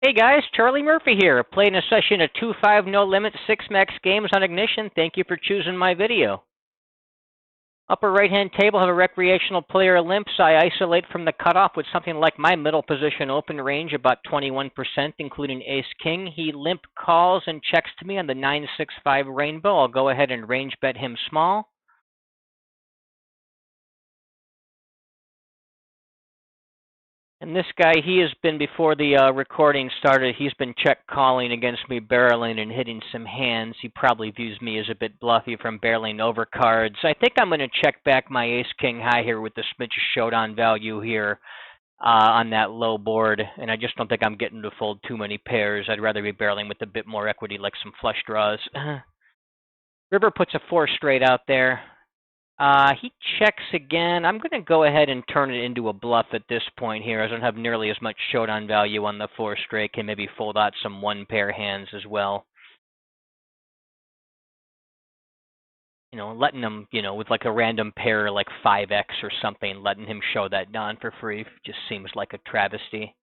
Hey guys, Charlie Murphy here, playing a session of 2-5 no limit 6 max games on Ignition. Thank you for choosing my video. Upper right hand table have a recreational player limps. I isolate from the cutoff with something like my middle position open range, about 21%, including ace king. He limp calls and checks to me on the 9-6-5 rainbow. I'll go ahead and range bet him small. And this guy, he has been, before the recording started, he's been check calling against me, barreling and hitting some hands. He probably views me as a bit bluffy from barreling over cards. I think I'm going to check back my ace-king high here with the smidge of showdown value here on that low board. And I just don't think I'm getting to fold too many pairs. I'd rather be barreling with a bit more equity, like some flush draws. River puts a 4 straight out there. He checks again. I'm going to go ahead and turn it into a bluff at this point here, as I don't have nearly as much showdown value on the 4 straight. Can maybe fold out some 1-pair hands as well. You know, letting him, with like a random pair like 5x or something, letting him show that down for free just seems like a travesty.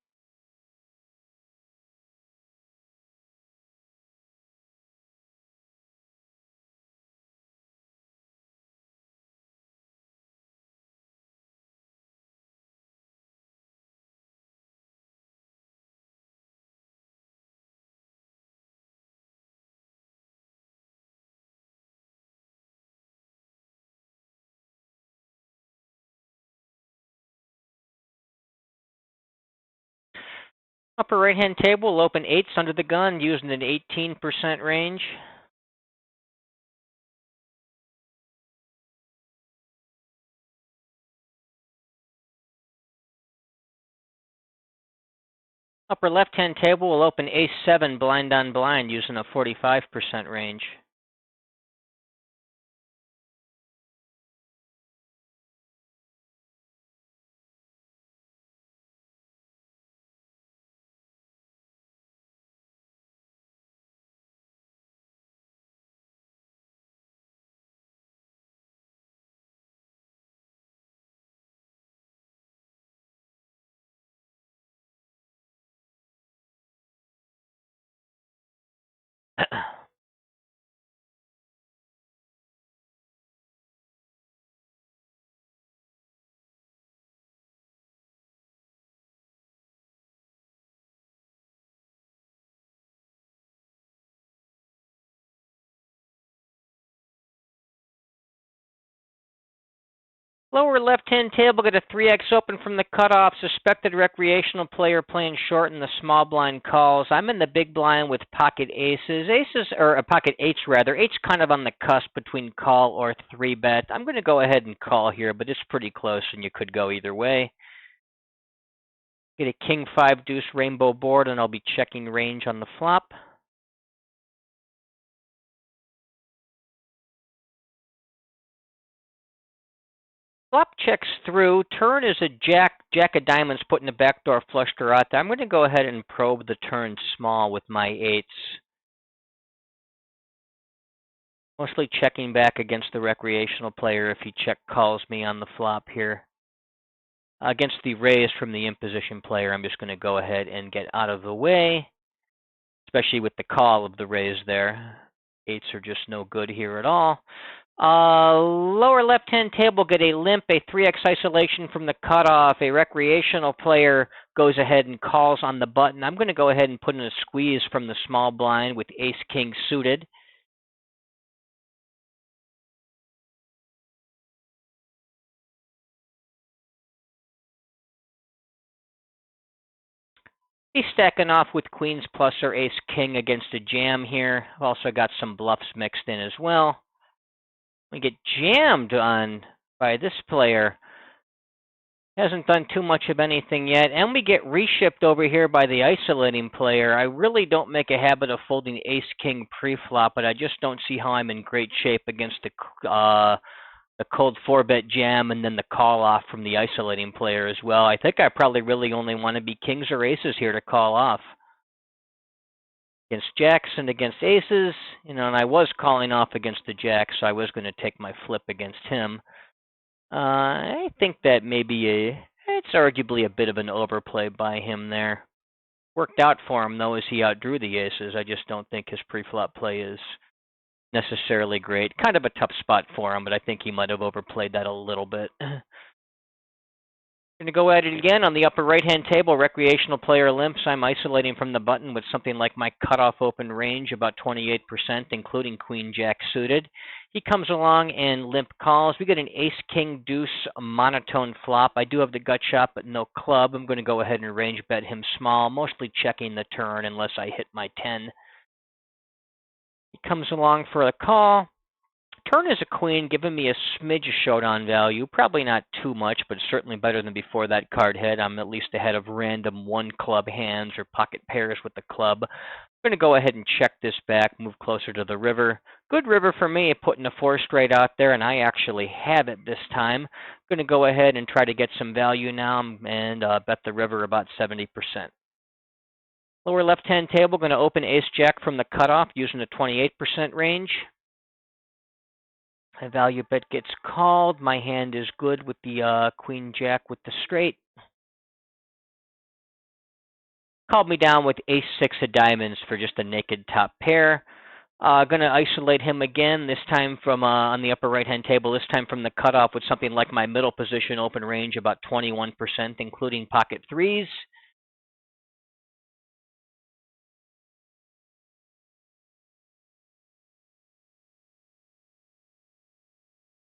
Upper right-hand table will open 8s under the gun using an 18% range. Upper left-hand table will open ace-7 blind on blind using a 45% range. Lower left-hand table, get a 3x open from the cutoff. Suspected recreational player playing short in the small blind calls. I'm in the big blind with pocket aces. Pocket eights rather. Eight's kind of on the cusp between call or 3-bet. I'm going to go ahead and call here, but it's pretty close and you could go either way. Get a king 5 deuce rainbow board and I'll be checking range on the flop. Flop checks through. Turn is a jack of diamonds putting a backdoor flush draw out there. I'm going to go ahead and probe the turn small with my 8s. Mostly checking back against the recreational player if he check calls me on the flop here. Against the raise from the imposition player, I'm just going to go ahead and get out of the way, especially with the call of the raise there. 8s are just no good here at all. Lower left-hand table, get a limp, a 3x isolation from the cutoff. A recreational player goes ahead and calls on the button. I'm going to go ahead and put in a squeeze from the small blind with ace-king suited. He's stacking off with queens plus or ace-king against a jam here. I've also got some bluffs mixed in as well. We get jammed on by this player. Hasn't done too much of anything yet. And we get reshipped over here by the isolating player. I really don't make a habit of folding ace-king pre-flop, but I just don't see how I'm in great shape against the cold 4-bet jam and then the call off from the isolating player as well. I think I probably really only want to be kings or aces here to call off. Against jacks and against aces, and I was calling off against the jack, so I was going to take my flip against him. I think that maybe it's arguably a bit of an overplay by him there. Worked out for him, though, as he outdrew the aces. I just don't think his pre-flop play is necessarily great. Kind of a tough spot for him, but I think he might have overplayed that a little bit. Going to go at it again on the upper right-hand table. Recreational player limps. I'm isolating from the button with something like my cutoff open range, about 28%, including Queen-Jack suited. He comes along and limp calls. We get an Ace-King-Deuce monotone flop. I do have the gut shot, but no club. I'm going to go ahead and range bet him small, mostly checking the turn unless I hit my 10. He comes along for a call. Turn is a queen, giving me a smidge of showdown value. Probably not too much, but certainly better than before that card hit. I'm at least ahead of random one club hands or pocket pairs with the club. I'm going to go ahead and check this back, move closer to the river. Good river for me, putting a 4 straight out there, and I actually have it this time. I'm going to go ahead and try to get some value now and bet the river about 70%. Lower left-hand table, going to open ace-jack from the cutoff using a 28% range. My value bet gets called. My hand is good with the queen-jack with the straight. Called me down with ace-6 of diamonds for just a naked top pair. Going to isolate him again, this time from on the upper right-hand table, this time from the cutoff with something like my middle position open range, about 21%, including pocket threes.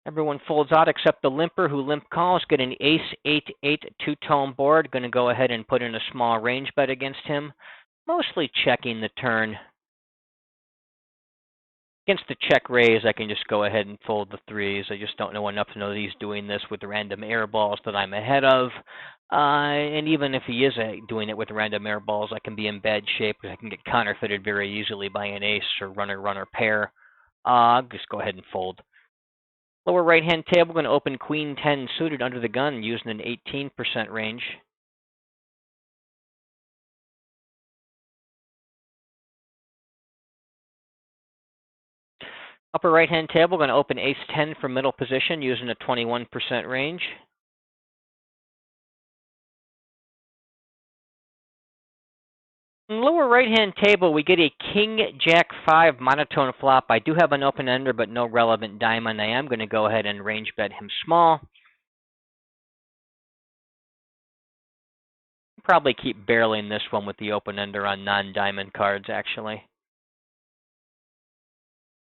Everyone folds out except the limper, who limp calls. Get an ace-8-8 two-tone board. Going to go ahead and put in a small range bet against him. Mostly checking the turn. Against the check raise, I can just go ahead and fold the threes. I just don't know enough to know that he's doing this with random air balls that I'm ahead of. And even if he is doing it with random air balls, I can be in bad shape because I can get counterfeited very easily by an ace or runner pair. Just go ahead and fold. Lower right-hand table, going to open queen 10 suited under the gun using an 18% range. Upper right-hand table, going to open ace 10 from middle position using a 21% range. Lower right-hand table, we get a king-jack-5 monotone flop. I do have an open ender, but no relevant diamond. I am going to go ahead and range bet him small. Probably keep barreling this one with the open ender on non-diamond cards, actually.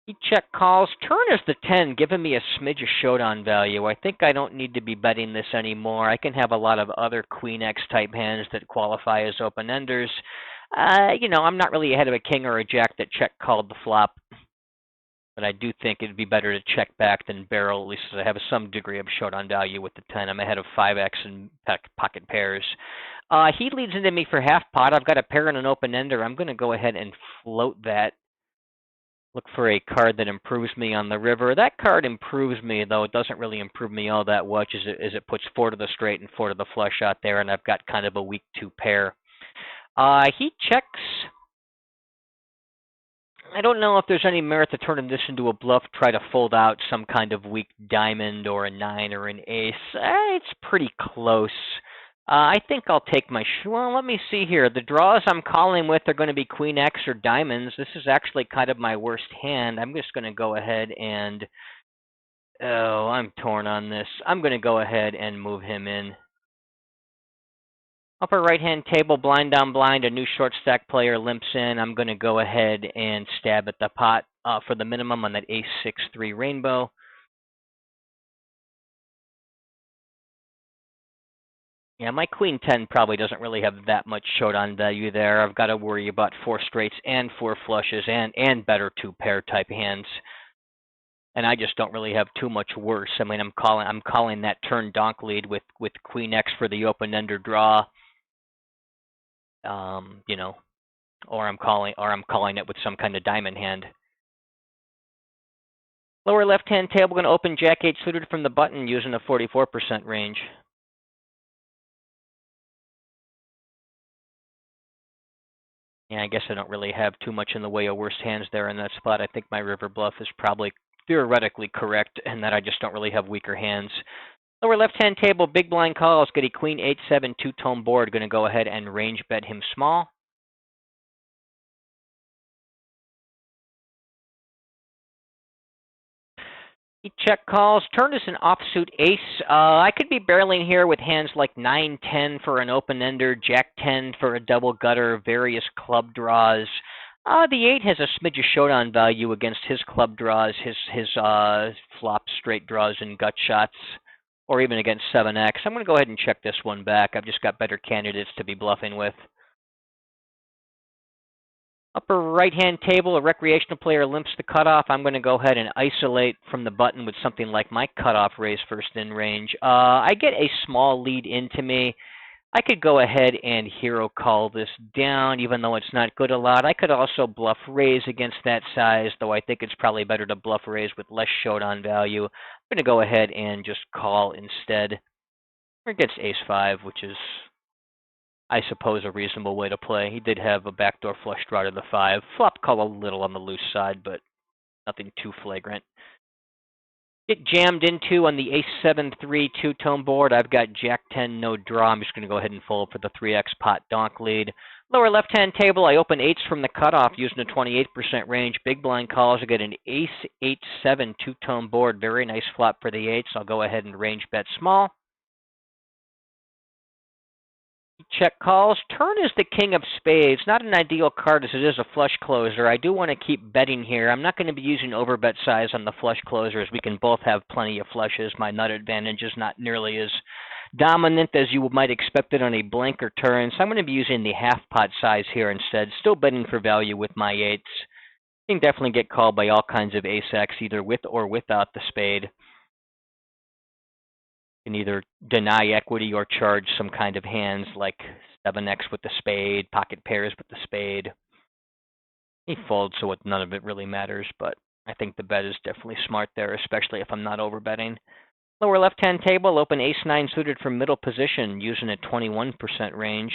He check calls. Turn is the 10, giving me a smidge of showdown value. I think I don't need to be betting this anymore. I can have a lot of other Queen X type hands that qualify as open enders. I'm not really ahead of a king or a jack that check called the flop. But I do think it'd be better to check back than barrel, at least as I have some degree of showdown value with the 10. I'm ahead of 5x and pocket pairs. He leads into me for half pot. I've got a pair and an open ender. I'm going to go ahead and float that. Look for a card that improves me on the river. That card improves me, though it doesn't really improve me all that much, as it puts 4 to the straight and 4 to the flush out there, and I've got kind of a weak 2 pair. He checks. I don't know if there's any merit to turning this into a bluff, try to fold out some kind of weak diamond or a 9 or an ace. It's pretty close. I think I'll take my well, let me see here. The draws I'm calling with are going to be Queen X or diamonds. This is actually kind of my worst hand. I'm just going to go ahead and... Oh, I'm torn on this. I'm going to go ahead and move him in. Upper right-hand table, blind down blind, a new short stack player limps in. I'm going to go ahead and stab at the pot for the minimum on that ace-6-3 rainbow. Yeah, my queen 10 probably doesn't really have that much showdown value there. I've got to worry about 4 straights and 4 flushes and better 2 pair type hands. And I just don't really have too much worse. I mean, I'm calling that turn donk lead with Queen X for the open ender draw. Or I'm calling it with some kind of diamond hand. Lower left-hand table, going to open Jack 8 suited from the button using a 44% range. Yeah, I guess I don't really have too much in the way of worse hands there in that spot. I think my river bluff is probably theoretically correct, and that I just don't really have weaker hands. Lower left-hand table, big blind calls, get a Queen 8-7 two-tone board. Going to go ahead and range bet him small. He check calls. Turn is an offsuit ace. I could be barreling here with hands like 9-10 for an open-ender, Jack-10 for a double gutter, various club draws. The 8 has a smidge of showdown value against his club draws, his flop straight draws and gut shots, or even against 7x. I'm going to go ahead and check this one back. I've just got better candidates to be bluffing with. Upper right-hand table, a recreational player limps the cutoff. I'm going to go ahead and isolate from the button with something like my cutoff raise first in range. I get a small lead into me. I could go ahead and hero call this down, even though it's not good a lot. I could also bluff raise against that size, though I think it's probably better to bluff raise with less showdown value. I'm going to go ahead and just call instead. Or against ace-5, which is, I suppose, a reasonable way to play. He did have a backdoor flush draw to the 5. Flop call a little on the loose side, but nothing too flagrant. Get jammed into on the ace-7-3 two-tone board. I've got Jack-10, no draw. I'm just going to go ahead and fold for the 3x pot donk lead. Lower left-hand table, I open 8s from the cutoff using a 28% range. Big blind calls. I get an ace-8-7 two-tone board. Very nice flop for the 8s. I'll go ahead and range bet small. Check calls. Turn is the king of spades. Not an ideal card as it is a flush closer. I do want to keep betting here. I'm not going to be using overbet size on the flush closer as we can both have plenty of flushes. My nut advantage is not nearly as dominant as you might expect it on a blanker turn. So I'm going to be using the half pot size here instead. Still betting for value with my 8s. You can definitely get called by all kinds of ace-x, either with or without the spade. Can either deny equity or charge some kind of hands like 7x with the spade, pocket pairs with the spade. He folds, so none of it really matters, but I think the bet is definitely smart there, especially if I'm not overbetting. Lower left-hand table, open ace-9 suited from middle position, using a 21% range.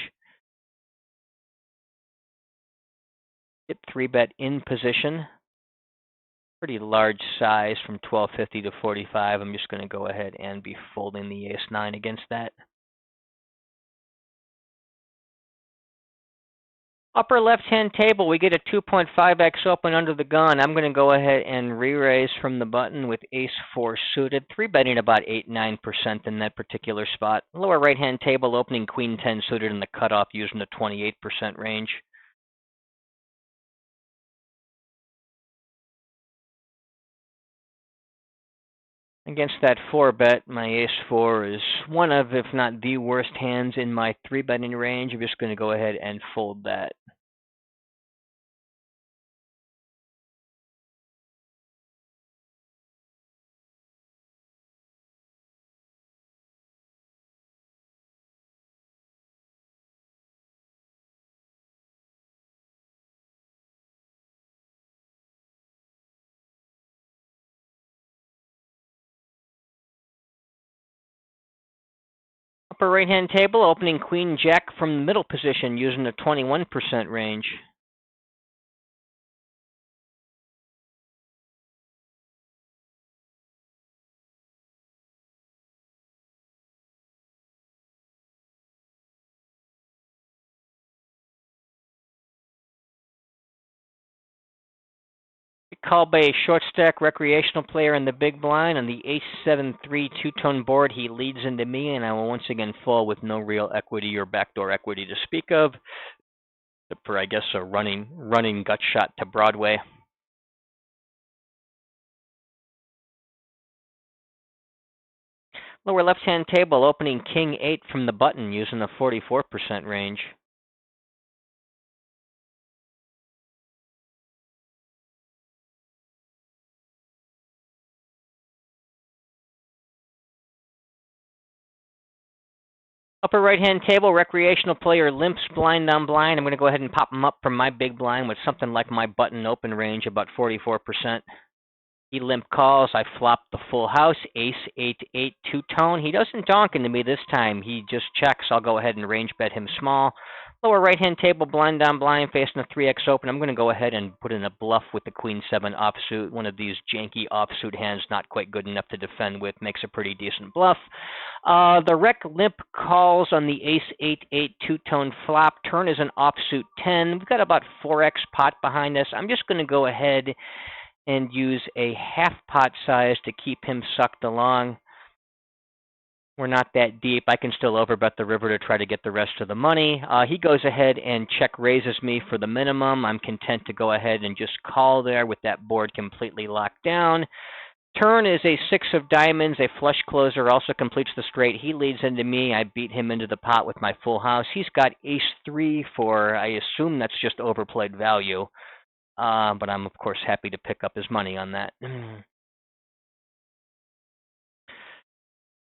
Hit 3-bet in position. Pretty large size from 1250 to 45. I'm just going to go ahead and be folding the ace-9 against that. Upper left-hand table, we get a 2.5x open under the gun. I'm going to go ahead and re-raise from the button with ace-4 suited, 3-betting about 8-9% in that particular spot. Lower right-hand table, opening queen-10 suited in the cutoff using the 28% range. Against that 4-bet, my ace-4 is one of, if not the worst hands in my 3-betting range. I'm just going to go ahead and fold that. Upper right-hand table, opening queen-jack from the middle position using a 21% range. Called by a short stack recreational player in the big blind. On the ace-7-3 two-tone board, he leads into me, and I will once again fall with no real equity or backdoor equity to speak of, except for, I guess, a running gut shot to Broadway. Lower left-hand table, opening king-8 from the button using a 44% range. Upper right-hand table, recreational player limps blind on blind. I'm going to go ahead and pop him up from my big blind with something like my button open range, about 44%. He limp calls. I flop the full house, ace-8-8 two-tone. He doesn't donk into me this time. He just checks. I'll go ahead and range bet him small. Lower right-hand table, blind on blind, facing a 3x open. I'm going to go ahead and put in a bluff with the queen-7 offsuit. One of these janky offsuit hands, not quite good enough to defend with, makes a pretty decent bluff. The rec limp calls on the ace-8-8 two-tone flop. Turn is an offsuit 10. We've got about 4x pot behind us. I'm just going to go ahead and use a half pot size to keep him sucked along. We're not that deep. I can still overbet the river to try to get the rest of the money. He goes ahead and check raises me for the minimum. I'm content to go ahead and just call there with that board completely locked down. Turn is a 6 of diamonds. A flush closer also completes the straight. He leads into me. I beat him into the pot with my full house. He's got ace-3 for, I assume that's just overplayed value. But I'm, of course, happy to pick up his money on that.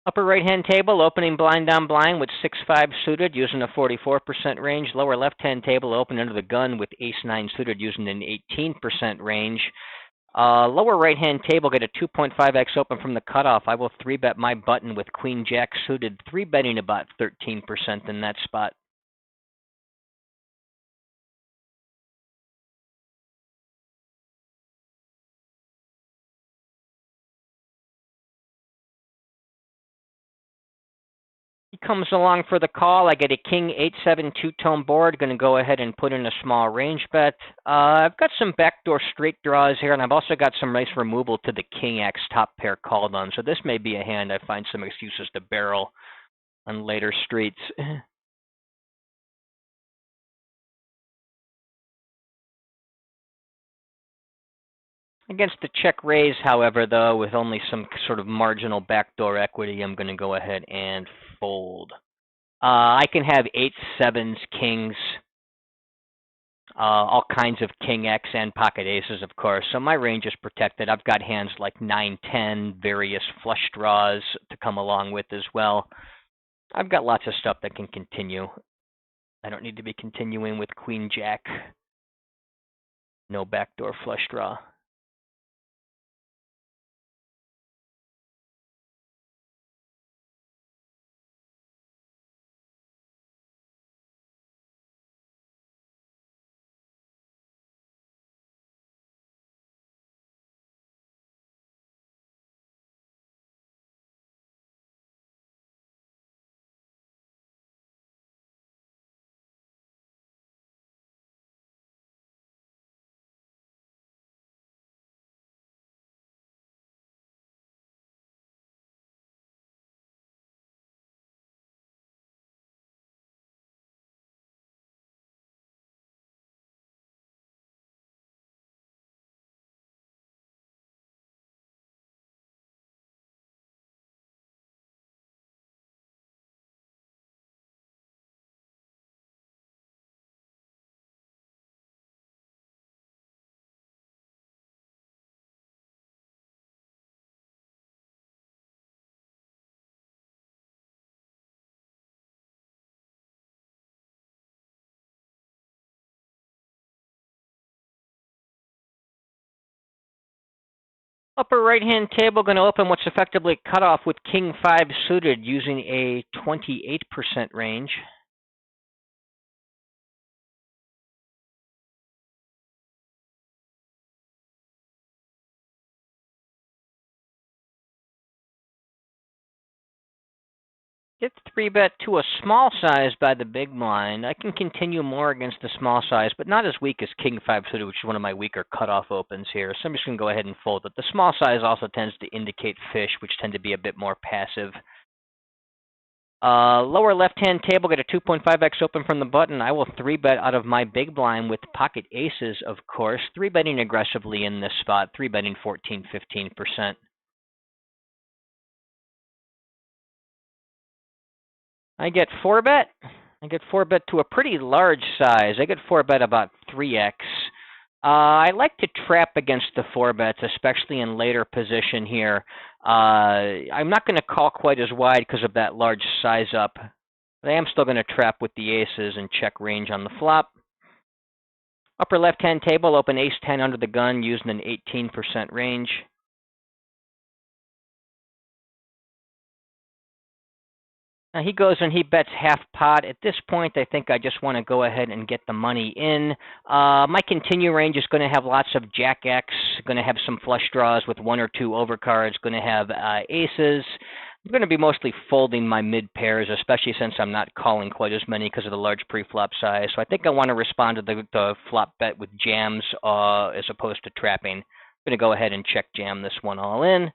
Upper right-hand table, opening blind on blind with 6-5 suited using a 44% range. Lower left-hand table, open under the gun with ace-9 suited using an 18% range. Lower right-hand table, get a 2.5x open from the cutoff. I will 3-bet my button with queen-jack suited, 3-betting about 13% in that spot. He comes along for the call. I get a king 8-7 two-tone board. Going to go ahead and put in a small range bet. I've got some backdoor straight draws here, and I've also got some nice removal to the king X top pair called on. So this may be a hand I find some excuses to barrel on later streets. Against the check raise, however, though, with only some sort of marginal backdoor equity, I'm going to go ahead and fold. I can have 8-7s, kings, all kinds of king X and pocket aces, of course. So my range is protected. I've got hands like 9-10, various flush draws to come along with as well. I've got lots of stuff that can continue. I don't need to be continuing with queen jack. No backdoor flush draw. Upper right-hand table going to open what's effectively cut off with king 5 suited using a 28% range. Get 3-bet to a small size by the big blind. I can continue more against the small size, but not as weak as king 5 suited, which is one of my weaker cutoff opens here. So I'm just going to go ahead and fold it. The small size also tends to indicate fish, which tend to be a bit more passive. Lower left-hand table, get a 2.5x open from the button. I will 3-bet out of my big blind with pocket aces, of course. 3-betting aggressively in this spot, 3-betting 14-15%. I get 4-bet. I get 4-bet to a pretty large size. I get 4-bet about 3x. I like to trap against the 4-bets, especially in later position here. I'm not going to call quite as wide because of that large size up. But I am still going to trap with the aces and check range on the flop. Upper left-hand table, open ace-10 under the gun using an 18% range. Now he goes and he bets half pot. At this point, I think I just want to go ahead and get the money in. My continue range is going to have lots of jack X, going to have some flush draws with 1 or 2 overcards, going to have aces. I'm going to be mostly folding my mid pairs, especially since I'm not calling quite as many because of the large pre-flop size. So I think I want to respond to the flop bet with jams as opposed to trapping. going to go ahead and check jam this one all in.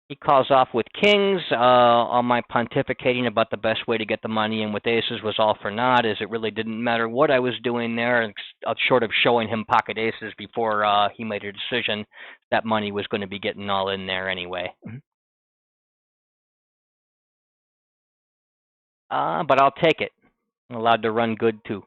He calls off with kings. All my pontificating about the best way to get the money in with aces was all for naught, as it really didn't matter what I was doing there, short of showing him pocket aces before he made a decision. That money was going to be getting all in there anyway. But I'll take it. I'm allowed to run good too.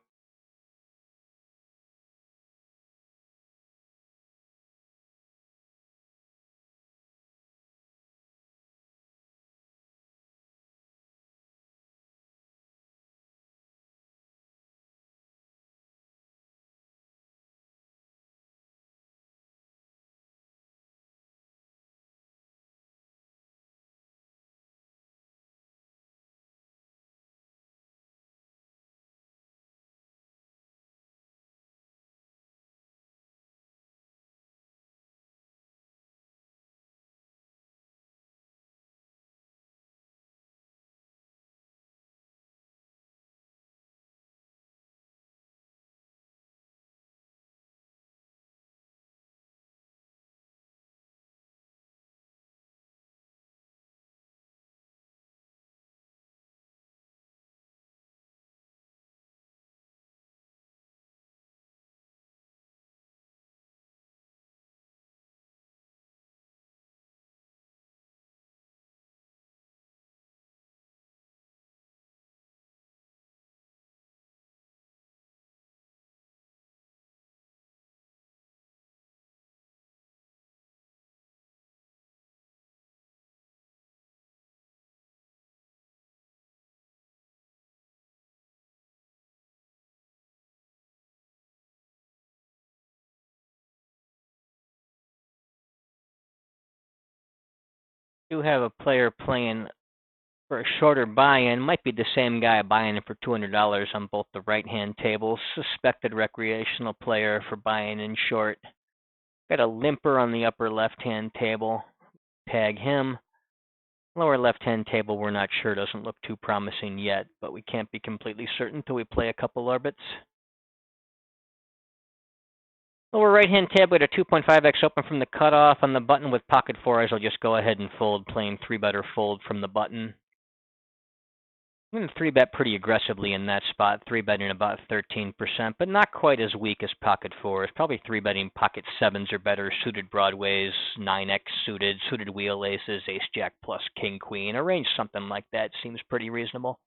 Do have a player playing for a shorter buy-in. Might be the same guy buying it for $200 on both the right-hand tables. Suspected recreational player for buying in short. Got a limper on the upper left-hand table. Tag him. Lower left-hand table, we're not sure. Doesn't look too promising yet, but we can't be completely certain until we play a couple orbits. Lower right-hand tab, we had a 2.5x open from the cutoff. On the button with pocket fours, I'll just go ahead and fold, playing 3-better fold from the button. I'm going to 3-bet pretty aggressively in that spot, 3-betting about 13%, but not quite as weak as pocket fours. Probably 3-betting pocket sevens or better, suited broadways, 9x suited, suited wheel aces, ace-jack plus king-queen. A range something like that seems pretty reasonable.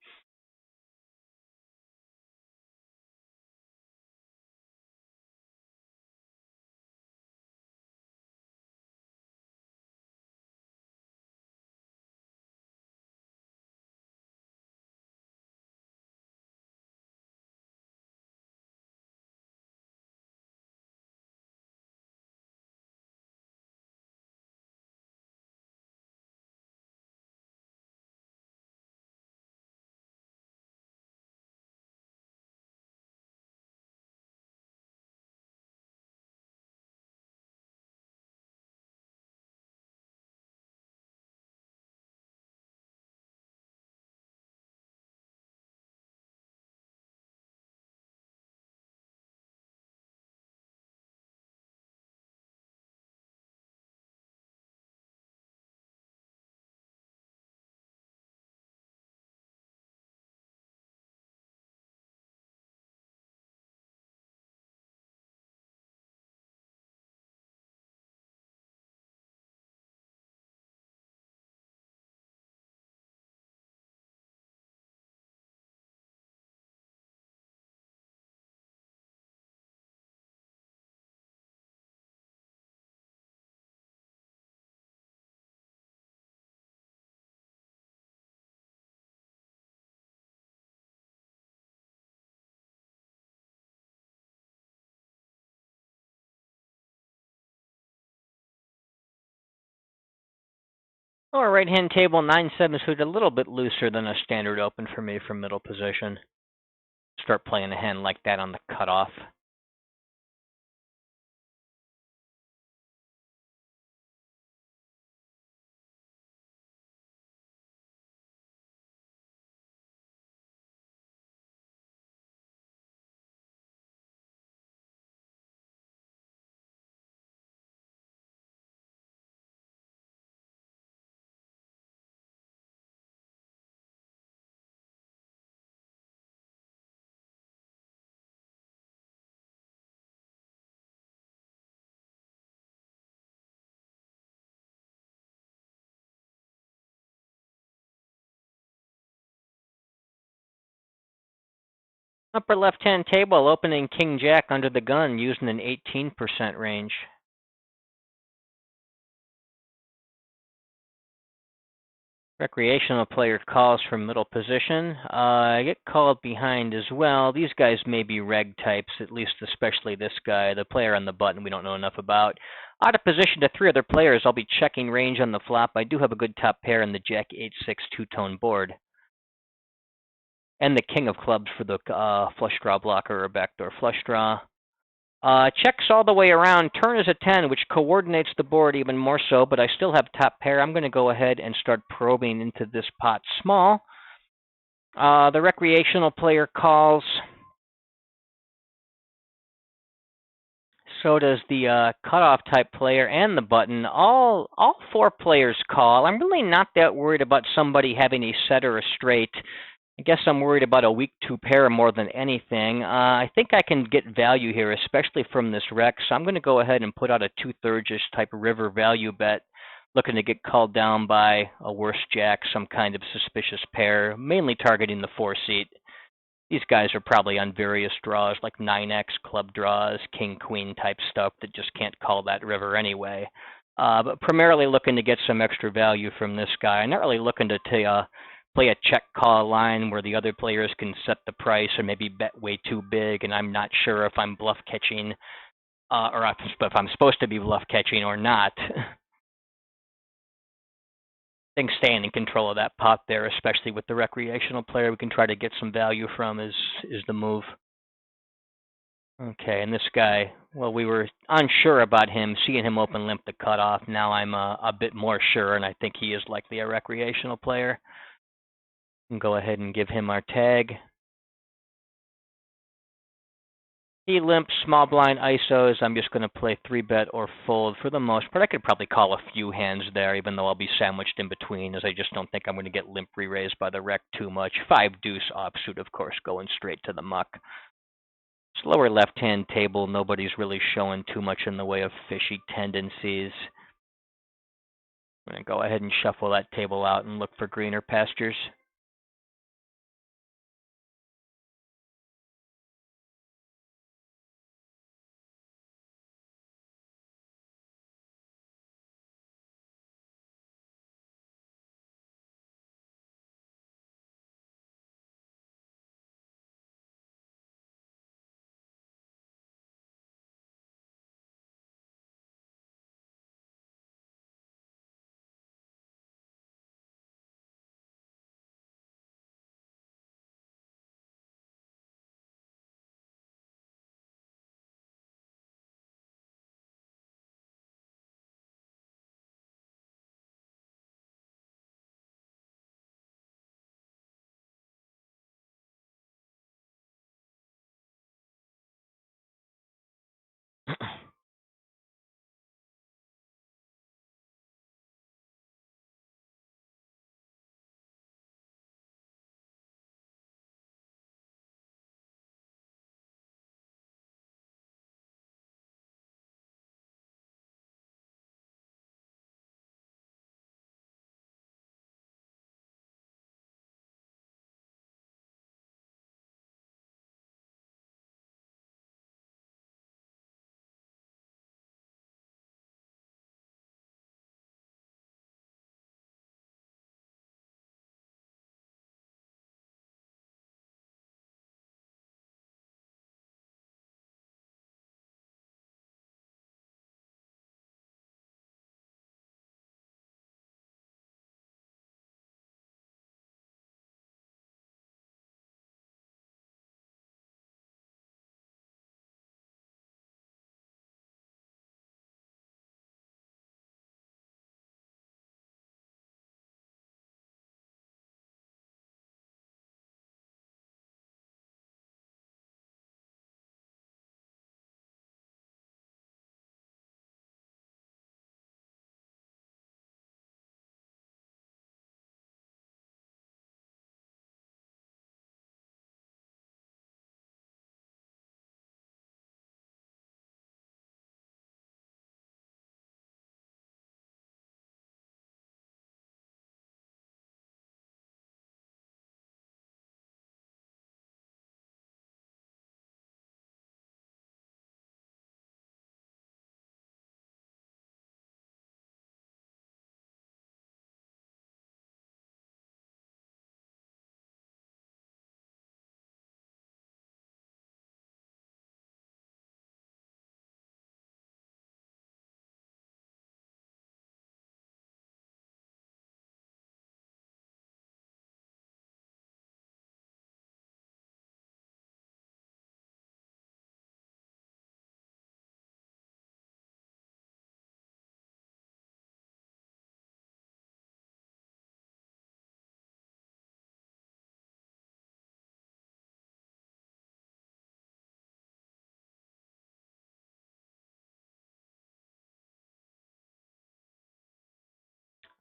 Lower right-hand table, 9-7 suited, a little bit looser than a standard open for me from middle position. Start playing a hand like that on the cutoff. Upper left-hand table, opening King Jack under the gun using an 18% range. Recreational player calls from middle position. I get called behind as well. These guys may be reg types, at least especially this guy. The player on the button we don't know enough about. Out of position to 3 other players, I'll be checking range on the flop. I do have a good top pair in the Jack 8-6 two-tone board. And the King of Clubs for the flush draw blocker or backdoor flush draw. Checks all the way around. Turn is a 10, which coordinates the board even more so, but I still have top pair. I'm going to go ahead and start probing into this pot small. The recreational player calls. So does the cutoff type player and the button. All 4 players call. I'm really not that worried about somebody having a set or a straight. I guess I'm worried about a weak 2 pair more than anything. I think I can get value here, especially from this rec. So I'm going to go ahead and put out a 2/3-ish type of river value bet, looking to get called down by a worse jack, some kind of suspicious pair, mainly targeting the 4-seat. These guys are probably on various draws like 9x, club draws, king-queen type stuff that just can't call that river anyway. But primarily looking to get some extra value from this guy. I'm not really looking to play a check call line where the other players can set the price or maybe bet way too big, and I'm not sure if I'm bluff catching or if I'm supposed to be bluff catching or not. I think staying in control of that pot there, especially with the recreational player we can try to get some value from, is the move. Okay, and this guy, well, we were unsure about him, seeing him open limp the cutoff. Now I'm a bit more sure, and I think he is likely a recreational player. And go ahead and give him our tag. He limps, small blind ISOs. I'm just going to play 3-bet or fold for the most part. I could probably call a few hands there, even though I'll be sandwiched in between, as I just don't think I'm going to get limp re-raised by the rec too much. 5-deuce offsuit, of course, going straight to the muck. This lower left-hand table, nobody's really showing too much in the way of fishy tendencies. I'm going to go ahead and shuffle that table out and look for greener pastures.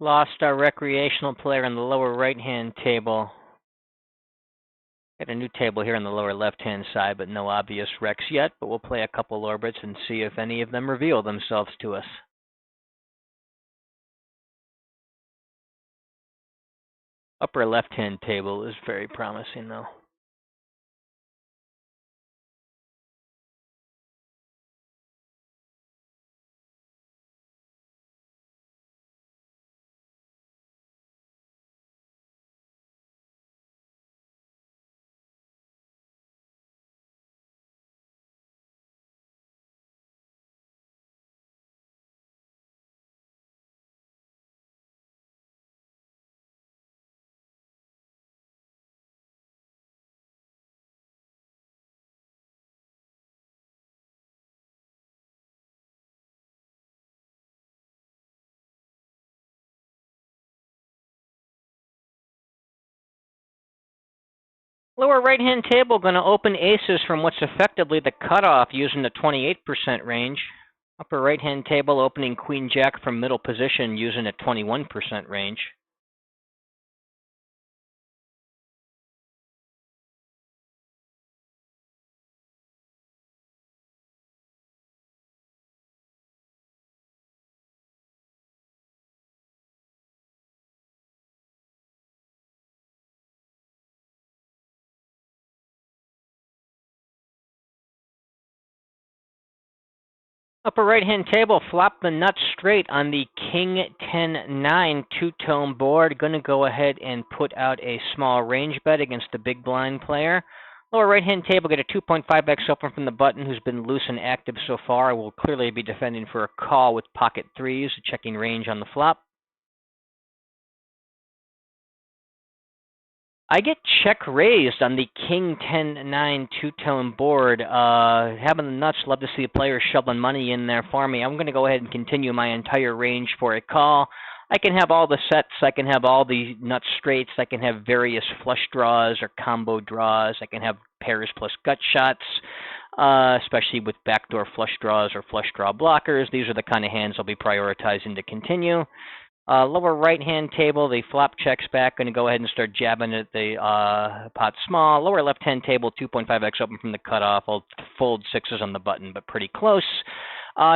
Lost our recreational player in the lower right-hand table. Got a new table here on the lower left-hand side, but no obvious wrecks yet, but we'll play a couple orbits and see if any of them reveal themselves to us. Upper left-hand table is very promising, though. Lower right-hand table going to open aces from what's effectively the cutoff using the 28% range. Upper right-hand table opening queen-jack from middle position using a 21% range. Upper right-hand table, flop the nuts straight on the King 10-9 two-tone board. Going to go ahead and put out a small range bet against the big blind player. Lower right-hand table, get a 2.5x open from the button, who's been loose and active so far. I will clearly be defending for a call with pocket threes, checking range on the flop. I get check raised on the King 10-9 two-tone board. Having the nuts, love to see a player shoveling money in there for me. I'm going to go ahead and continue my entire range for a call. I can have all the sets. I can have all the nut straights. I can have various flush draws or combo draws. I can have pairs plus gut shots, especially with backdoor flush draws or flush draw blockers. These are the kind of hands I'll be prioritizing to continue. Lower right-hand table, the flop checks back. Going to go ahead and start jabbing at the pot small. Lower left-hand table, 2.5x open from the cutoff. I'll fold sixes on the button, but pretty close.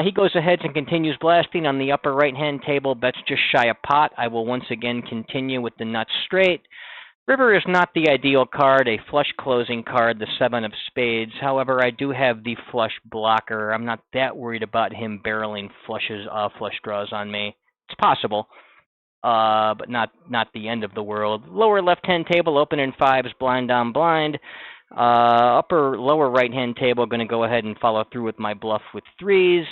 He goes ahead and continues blasting on the upper right-hand table. Bets just shy of pot. I will once again continue with the nuts straight. River is not the ideal card, a flush closing card, the 7 of spades. However, I do have the flush blocker. I'm not that worried about him barreling flush draws on me. It's possible, but not the end of the world. Lower left-hand table, open in fives, blind on blind. Lower right-hand table, going to go ahead and follow through with my bluff with threes.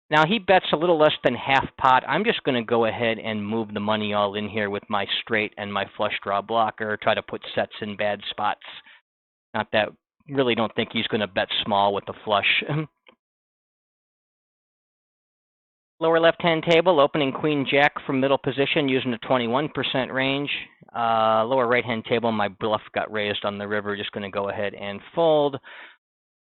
Now, he bets a little less than half pot. I'm just going to go ahead and move the money all in here with my straight and my flush draw blocker, try to put sets in bad spots. Not that, really don't think he's going to bet small with the flush. Lower left-hand table, opening queen-jack from middle position using a 21% range. Lower right-hand table, my bluff got raised on the river. Just going to go ahead and fold.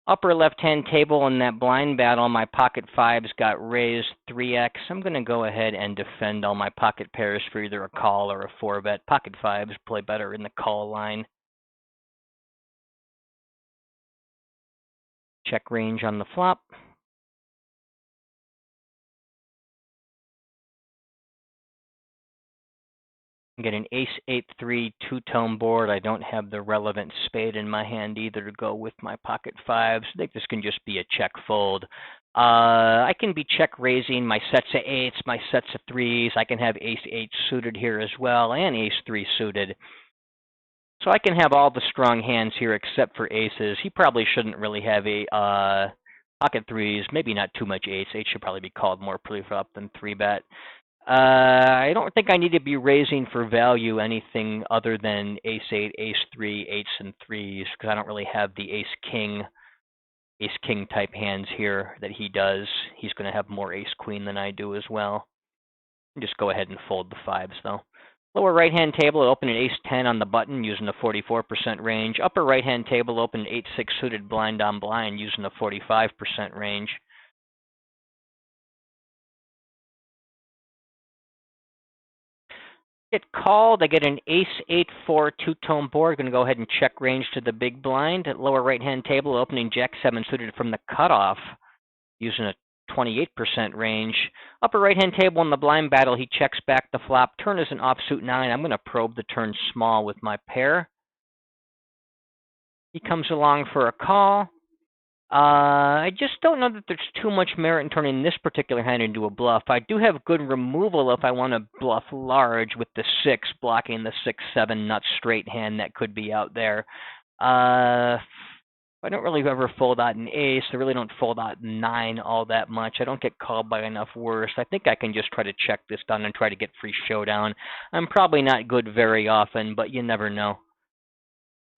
Upper left-hand table in that blind battle, my pocket fives got raised 3x. I'm going to go ahead and defend all my pocket pairs for either a call or a 4-bet. Pocket fives play better in the call line. Check range on the flop. Get an ace-8-3 two-tone board. I don't have the relevant spade in my hand either to go with my pocket fives. I think this can just be a check fold. I can be check raising my sets of eights, my sets of threes. I can have ace-8 suited here as well, and ace-3 suited. So I can have all the strong hands here except for aces. He probably shouldn't really have a pocket threes, maybe not too much eights. Eight should probably be called more pre-flop than 3-bet. I don't think I need to be raising for value anything other than ace-8, ace-3, eights, and threes, because I don't really have the ace-king type hands here that he does. He's going to have more ace-queen than I do as well. Just go ahead and fold the fives, though. Lower right-hand table, open an ace-10 on the button using a 44% range. Upper right-hand table, open an 8-6 suited blind on blind using a 45% range. Get called. I get an ace-8-4 two-tone board. Going to go ahead and check range to the big blind. At lower right-hand table, opening jack-7 suited from the cutoff, using a 28% range. Upper right-hand table in the blind battle, he checks back the flop. Turn is an offsuit 9. I'm going to probe the turn small with my pair. He comes along for a call. I just don't know that there's too much merit in turning this particular hand into a bluff. I do have good removal if I want to bluff large with the 6, blocking the 6-7 nut straight hand that could be out there. I don't really ever fold out an ace. I really don't fold out 9 all that much. I don't get called by enough worse. I think I can just try to check this down and try to get free showdown. I'm probably not good very often, but you never know.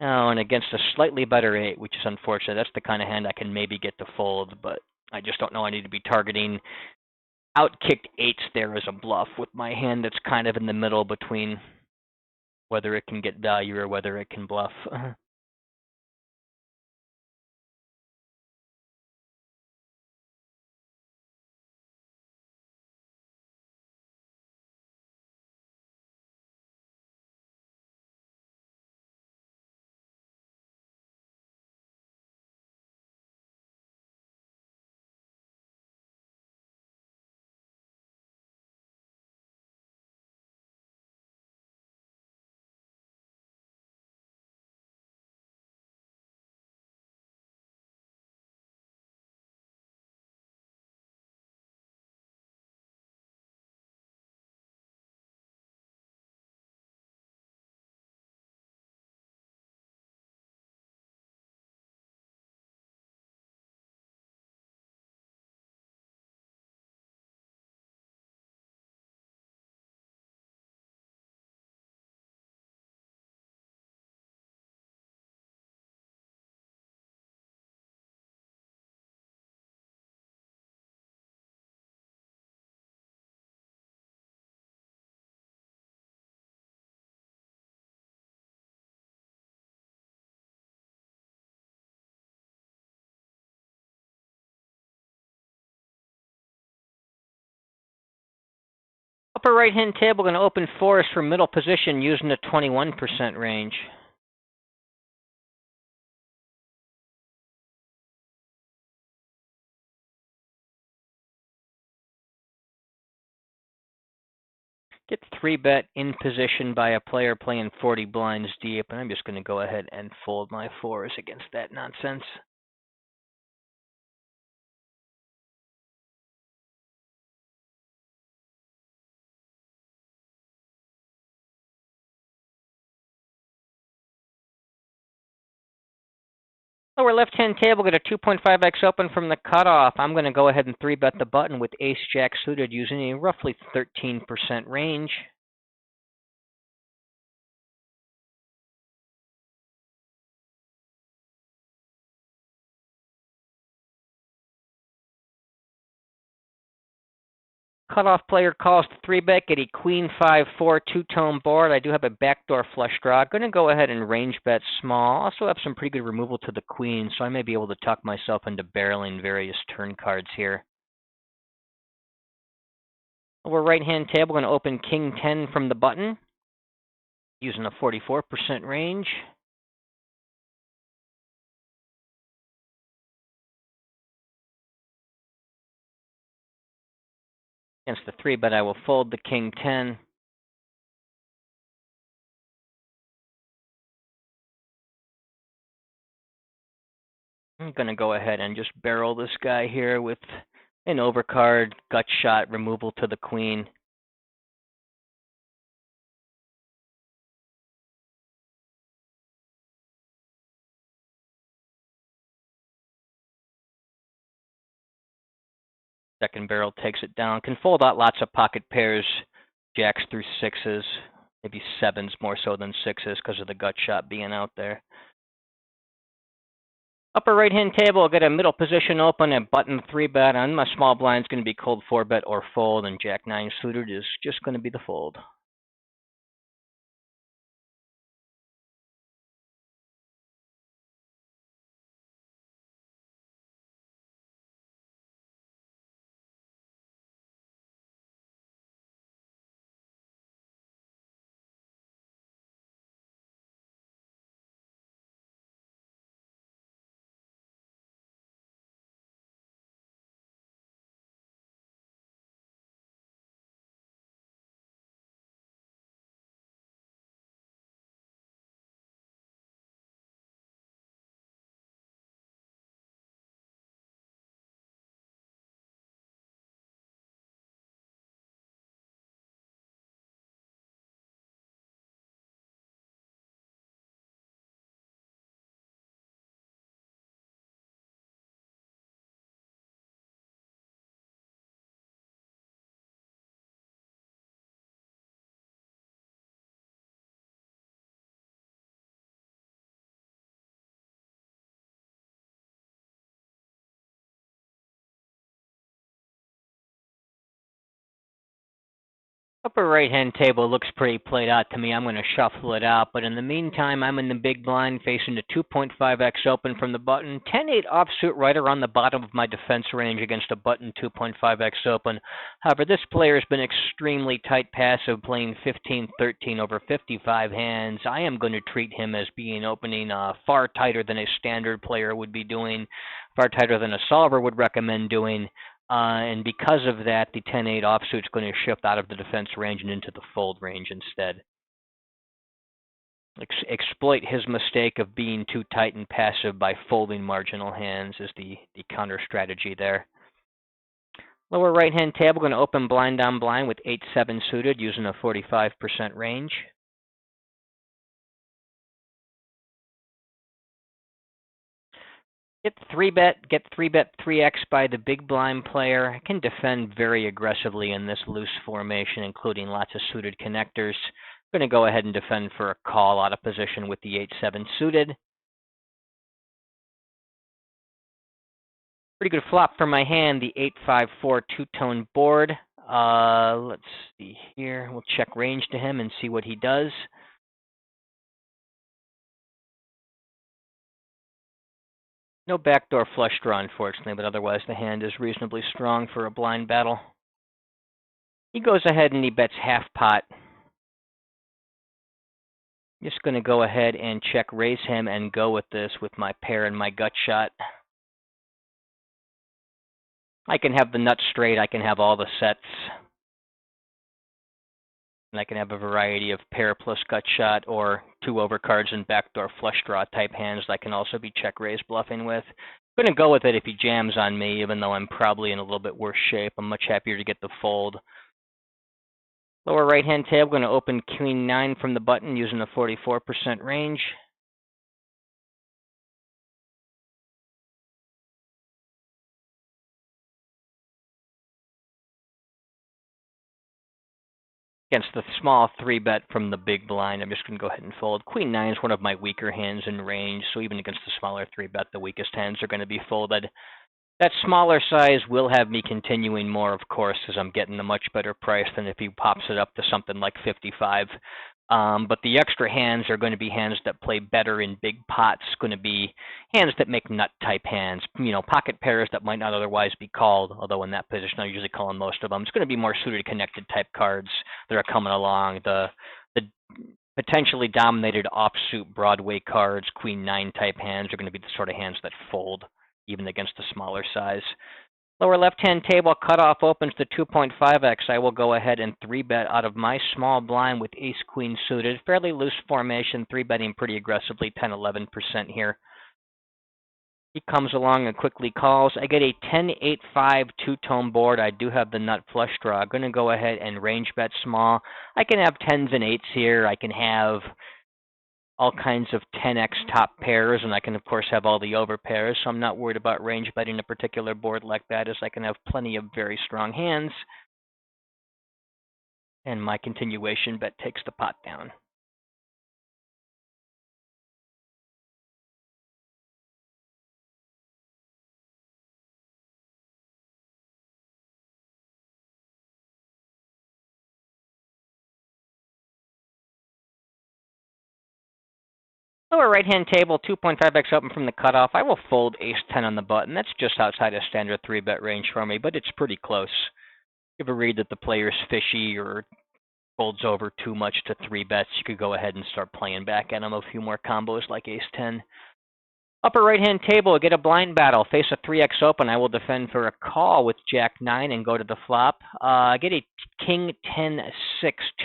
Oh, and against a slightly better 8, which is unfortunate. That's the kind of hand I can maybe get to fold, but I just don't know. I need to be targeting outkicked 8s there as a bluff with my hand that's kind of in the middle between whether it can get value or whether it can bluff. Upper right-hand table, going to open 4s for middle position using a 21% range. Get 3-bet in position by a player playing 40 blinds deep, and I'm just going to go ahead and fold my 4s against that nonsense. Lower left-hand table, got a 2.5x open from the cutoff. I'm going to go ahead and 3-bet the button with ace-jack suited using a roughly 13% range. Cutoff player calls to 3-bet, get a queen 5-4 two-tone board. I do have a backdoor flush draw. Going to go ahead and range bet small. Also have some pretty good removal to the queen, so I may be able to tuck myself into barreling various turn cards here. Over right-hand table, going to open king 10 from the button, using a 44% range. Against the 3-bet, I will fold the king 10. I'm going to go ahead and just barrel this guy here with an overcard, gut shot, removal to the queen. Second barrel takes it down. Can fold out lots of pocket pairs, jacks through 6s, maybe 7s more so than 6s because of the gut shot being out there. Upper right-hand table, I'll get a middle position open and button 3-bet. On my small blind is going to be cold 4-bet or fold, and jack 9 suited is just going to be the fold. Upper right-hand table looks pretty played out to me. I'm going to shuffle it out, but in the meantime, I'm in the big blind facing the 2.5x open from the button. 10-8 offsuit right around the bottom of my defense range against a button 2.5x open. However, this player has been extremely tight passive, playing 15-13 over 55 hands. I am going to treat him as being opening far tighter than a standard player would be doing, far tighter than a solver would recommend doing. And because of that, the 10-8 offsuit is going to shift out of the defense range and into the fold range instead. Exploit his mistake of being too tight and passive by folding marginal hands is the counter strategy there. Lower right-hand table, going to open blind on blind with 8-7 suited using a 45% range. Get 3-bet 3x by the big blind player. I can defend very aggressively in this loose formation, including lots of suited connectors. I'm going to go ahead and defend for a call out of position with the 8-7 suited. Pretty good flop for my hand, the 8-5-4 two-tone board. Let's see here. We'll check range to him and see what he does. No backdoor flush draw, unfortunately, but otherwise the hand is reasonably strong for a blind battle. He goes ahead and he bets half pot. Just going to go ahead and check raise him and go with this with my pair and my gut shot. I can have the nuts straight. I can have all the sets. And I can have a variety of pair plus gut shot or two overcards and backdoor flush draw type hands that I can also be check raise bluffing with. I'm going to go with it if he jams on me, even though I'm probably in a little bit worse shape. I'm much happier to get the fold. Lower right-hand table, going to open Queen 9 from the button using a 44% range. Against the small 3-bet from the big blind, I'm just going to go ahead and fold. Queen 9 is one of my weaker hands in range, so even against the smaller 3-bet, the weakest hands are going to be folded. That smaller size will have me continuing more, of course, as I'm getting a much better price than if he pops it up to something like 55. But the extra hands are going to be hands that play better in big pots, going to be hands that make nut-type hands, pocket pairs that might not otherwise be called, although in that position I usually call on most of them. It's going to be more suited connected type cards that are coming along. The potentially dominated offsuit Broadway cards, Queen 9 type hands are going to be the sort of hands that fold, even against the smaller size. Lower left-hand table, cutoff opens to 2.5x. I will go ahead and 3-bet out of my small blind with ace-queen suited. Fairly loose formation, 3-betting pretty aggressively, 10-11% here. He comes along and quickly calls. I get a 10-8-5 two-tone board. I do have the nut flush draw. I'm going to go ahead and range bet small. I can have 10s and 8s here. I can have all kinds of 10x top pairs, and I can, of course, have all the over pairs, so I'm not worried about range betting a particular board like that, as I can have plenty of very strong hands. And my continuation bet takes the pot down. Lower right-hand table, 2.5x open from the cutoff. I will fold ace-10 on the button. That's just outside a standard 3-bet range for me, but it's pretty close. If you ever read that the player's fishy or folds over too much to 3-bets, you could go ahead and start playing back at him a few more combos like ace-10. Upper right-hand table, get a blind battle. Face a 3x open. I will defend for a call with Jack 9 and go to the flop. Get a King 10-6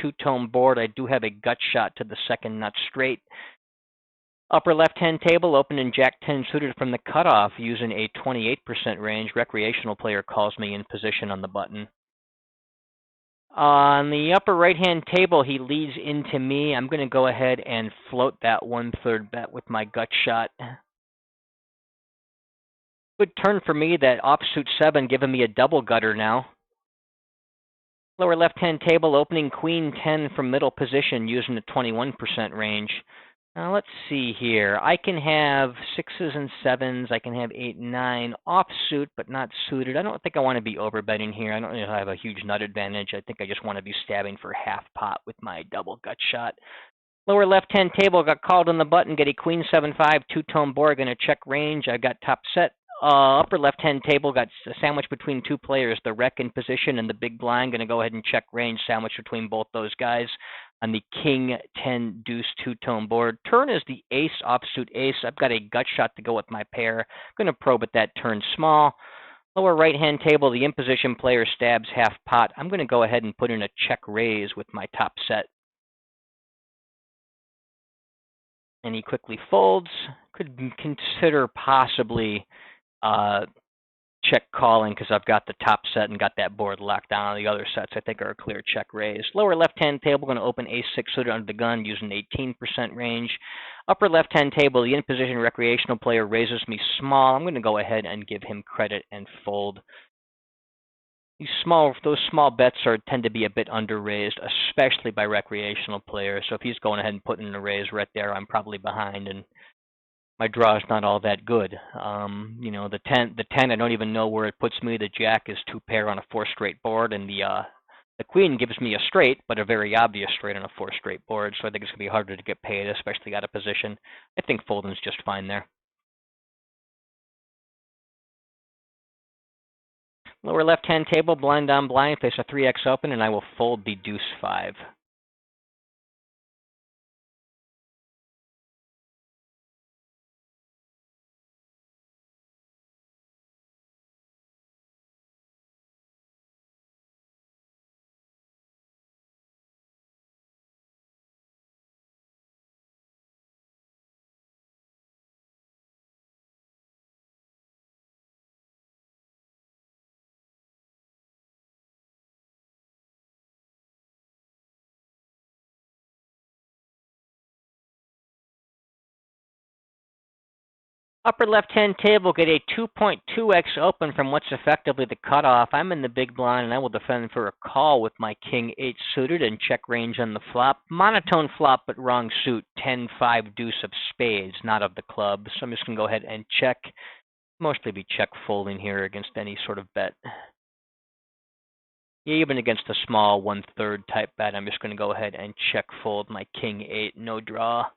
two-tone board. I do have a gut shot to the second nut straight. Upper left-hand table, open in Jack 10 suited from the cutoff using a 28% range. Recreational player calls me in position on the button. On the upper right-hand table, he leads into me. I'm going to go ahead and float that 1/3 bet with my gut shot. Good turn for me, that offsuit 7 giving me a double gutter now. Lower left-hand table, opening Queen 10 from middle position using a 21% range. Now let's see here. I can have 6s and 7s. I can have 8 and 9 offsuit, but not suited. I don't think I want to be overbetting here. I don't really have a huge nut advantage. I think I just want to be stabbing for half pot with my double gut shot. Lower left-hand table, got called on the button, get a queen 7-5, two-tone board, going to check range. I got top set. Upper left-hand table, got a sandwich between two players, the rec in position and the big blind. Going to go ahead and check range, sandwich between both those guys on the king 10 deuce two-tone board. Turn is the ace, offsuit ace. I've got a gut shot to go with my pair. Going to probe at that turn small. Lower right-hand table, the in position player stabs half pot. I'm going to go ahead and put in a check raise with my top set. And he quickly folds. Could consider possibly check calling because I've got the top set and got that board locked down. On the other sets, I think, are a clear check raise. Lower left-hand table, going to open ace-6 suited under the gun using 18% range. Upper left-hand table, the in-position recreational player raises me small. I'm going to go ahead and give him credit and fold. Those small bets tend to be a bit under-raised, especially by recreational players. So if he's going ahead and putting in a raise right there, I'm probably behind, and my draw is not all that good. You know, the 10, I don't even know where it puts me. The jack is two pair on a 4 straight board, and the queen gives me a straight, but a very obvious straight on a 4 straight board. So I think it's going to be harder to get paid, especially out of position. I think folding's just fine there. Lower left-hand table, blind on blind, face a 3x open, and I will fold the deuce 5. Upper left-hand table, get a 2.2x open from what's effectively the cutoff. I'm in the big blind, and I will defend for a call with my king 8 suited and check range on the flop. Monotone flop, but wrong suit, 10-5 deuce of spades, not of the club. So I'm just going to go ahead and check. Mostly be check folding here against any sort of bet. Yeah, even against a small 1/3 type bet, I'm just going to go ahead and check fold my king 8, no draw.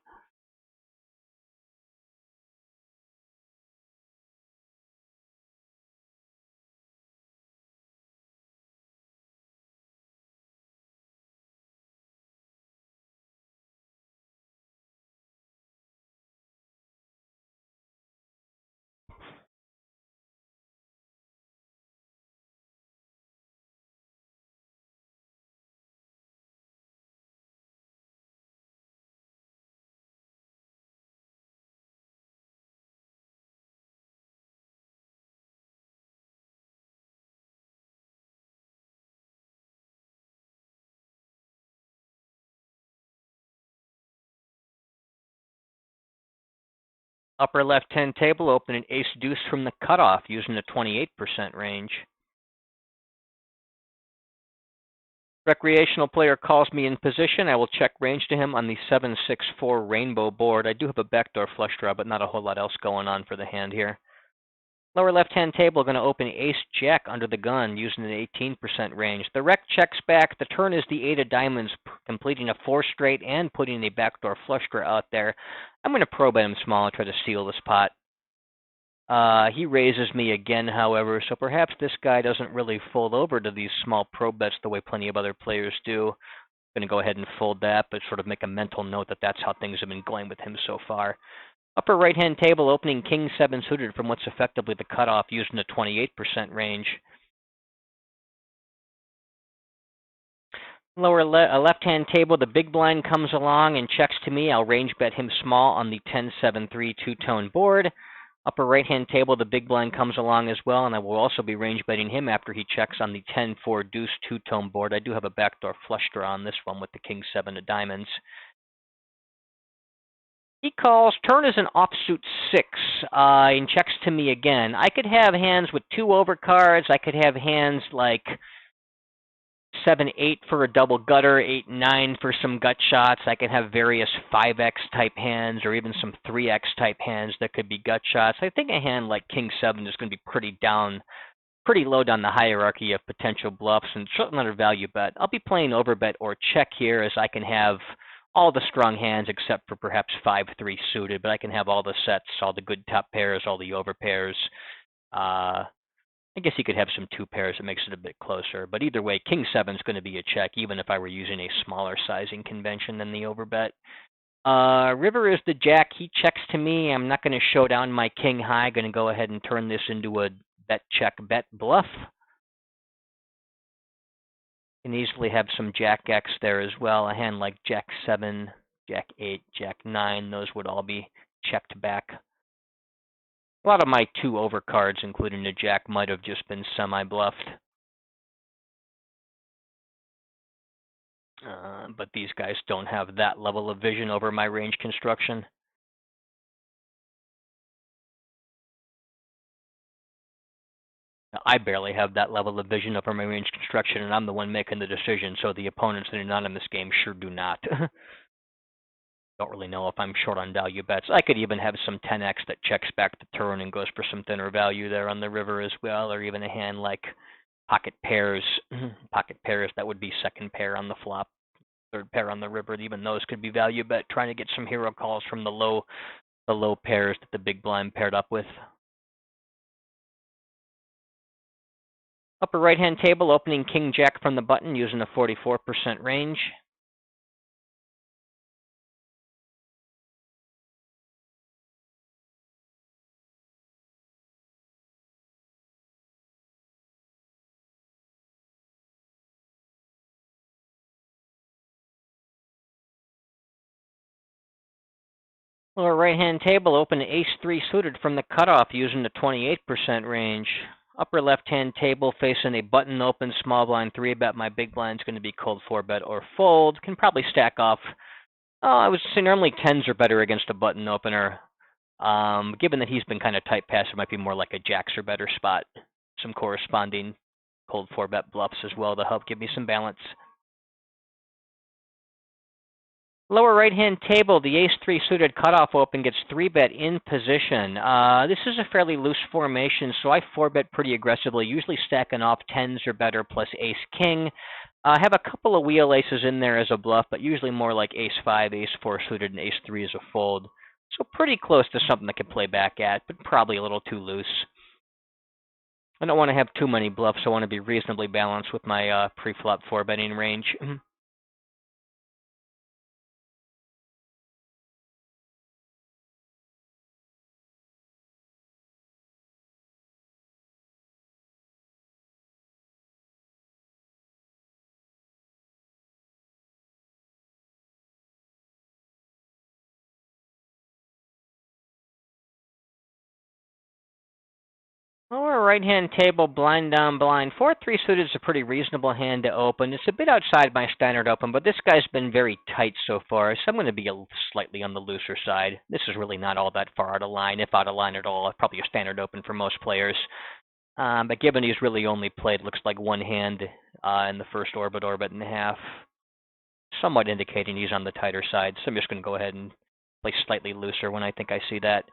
Upper left-hand table, open an ace-deuce from the cutoff using the 28% range. Recreational player calls me in position. I will check range to him on the 7-6-4 rainbow board. I do have a backdoor flush draw, but not a whole lot else going on for the hand here. Lower left-hand table, going to open ace-jack under the gun using an 18% range. The rec checks back. The turn is the 8 of diamonds, completing a 4 straight and putting a backdoor flush draw out there. I'm going to probe at him small and try to seal this pot. He raises me again, however, so perhaps this guy doesn't really fold over to these small probe bets the way plenty of other players do. I'm going to go ahead and fold that, but sort of make a mental note that that's how things have been going with him so far. Upper right-hand table, opening king 7 suited from what's effectively the cutoff using the 28% range. Lower left-hand table, the big blind comes along and checks to me. I'll range bet him small on the 10-7-3 two-tone board. Upper right-hand table, the big blind comes along as well, and I will also be range betting him after he checks on the 10-4 deuce two-tone board. I do have a backdoor flush draw on this one with the king 7 of diamonds. He calls. Turn is an offsuit 6 and checks to me again. I could have hands with 2 overcards. I could have hands like 7, 8 for a double gutter, 8, 9 for some gut shots. I can have various 5x type hands or even some 3x type hands that could be gut shots. I think a hand like King 7 is going to be pretty low down the hierarchy of potential bluffs and certainly not a value bet. I'll be playing overbet or check here as I can have all the strong hands except for perhaps 5-3 suited, but I can have all the sets, all the good top pairs, all the over pairs. I guess you could have some 2 pairs that makes it a bit closer, but either way, King 7 is going to be a check, even if I were using a smaller sizing convention than the overbet. River is the jack. He checks to me. I'm not going to show down my king high. Going to go ahead and turn this into a bet check, bet bluff. Can easily have some jack X there as well. A hand like jack 7, jack 8, jack 9, those would all be checked back. A lot of my 2 overcards, including the jack, might have just been semi-bluffed. But these guys don't have that level of vision over my range construction. I barely have that level of vision over my range construction, and I'm the one making the decision, so the opponents in an anonymous game sure do not. Don't really know if I'm short on value bets. I could even have some 10x that checks back the turn and goes for some thinner value there on the river as well, or even a hand like pocket pairs. Pocket pairs, that would be second pair on the flop, third pair on the river. Even those could be value bet, trying to get some hero calls from the low pairs that the big blind paired up with. Upper right-hand table, opening king-jack from the button using a 44% range. Lower right-hand table, open ace-3 suited from the cutoff using the 28% range. Upper left-hand table facing a button open small blind 3-bet. My big blind's going to be cold 4-bet or fold. Can probably stack off. I would say normally 10s are better against a button opener. Given that he's been kind of tight passive, might be more like a jacks or better spot. Some corresponding cold 4-bet bluffs as well to help give me some balance. Lower right-hand table, the ace-3 suited cutoff open gets 3-bet in position. This is a fairly loose formation, so I 4-bet pretty aggressively, usually stacking off 10s or better plus ace-king. I have a couple of wheel aces in there as a bluff, but usually more like ace-5, ace-4 suited, and ace-3 as a fold. So pretty close to something I could play back at, but probably a little too loose. I don't want to have too many bluffs. I want to be reasonably balanced with my pre-flop 4-betting range. Lower right-hand table, blind down, blind. 4-3 suited is a pretty reasonable hand to open. It's a bit outside my standard open, but this guy's been very tight so far, so I'm going to be slightly on the looser side. This is really not all that far out of line, if out of line at all. Probably a standard open for most players. But given he's really only played, looks like one hand in the first orbit and a half, somewhat indicating he's on the tighter side. So I'm just going to go ahead and play slightly looser when I think I see that.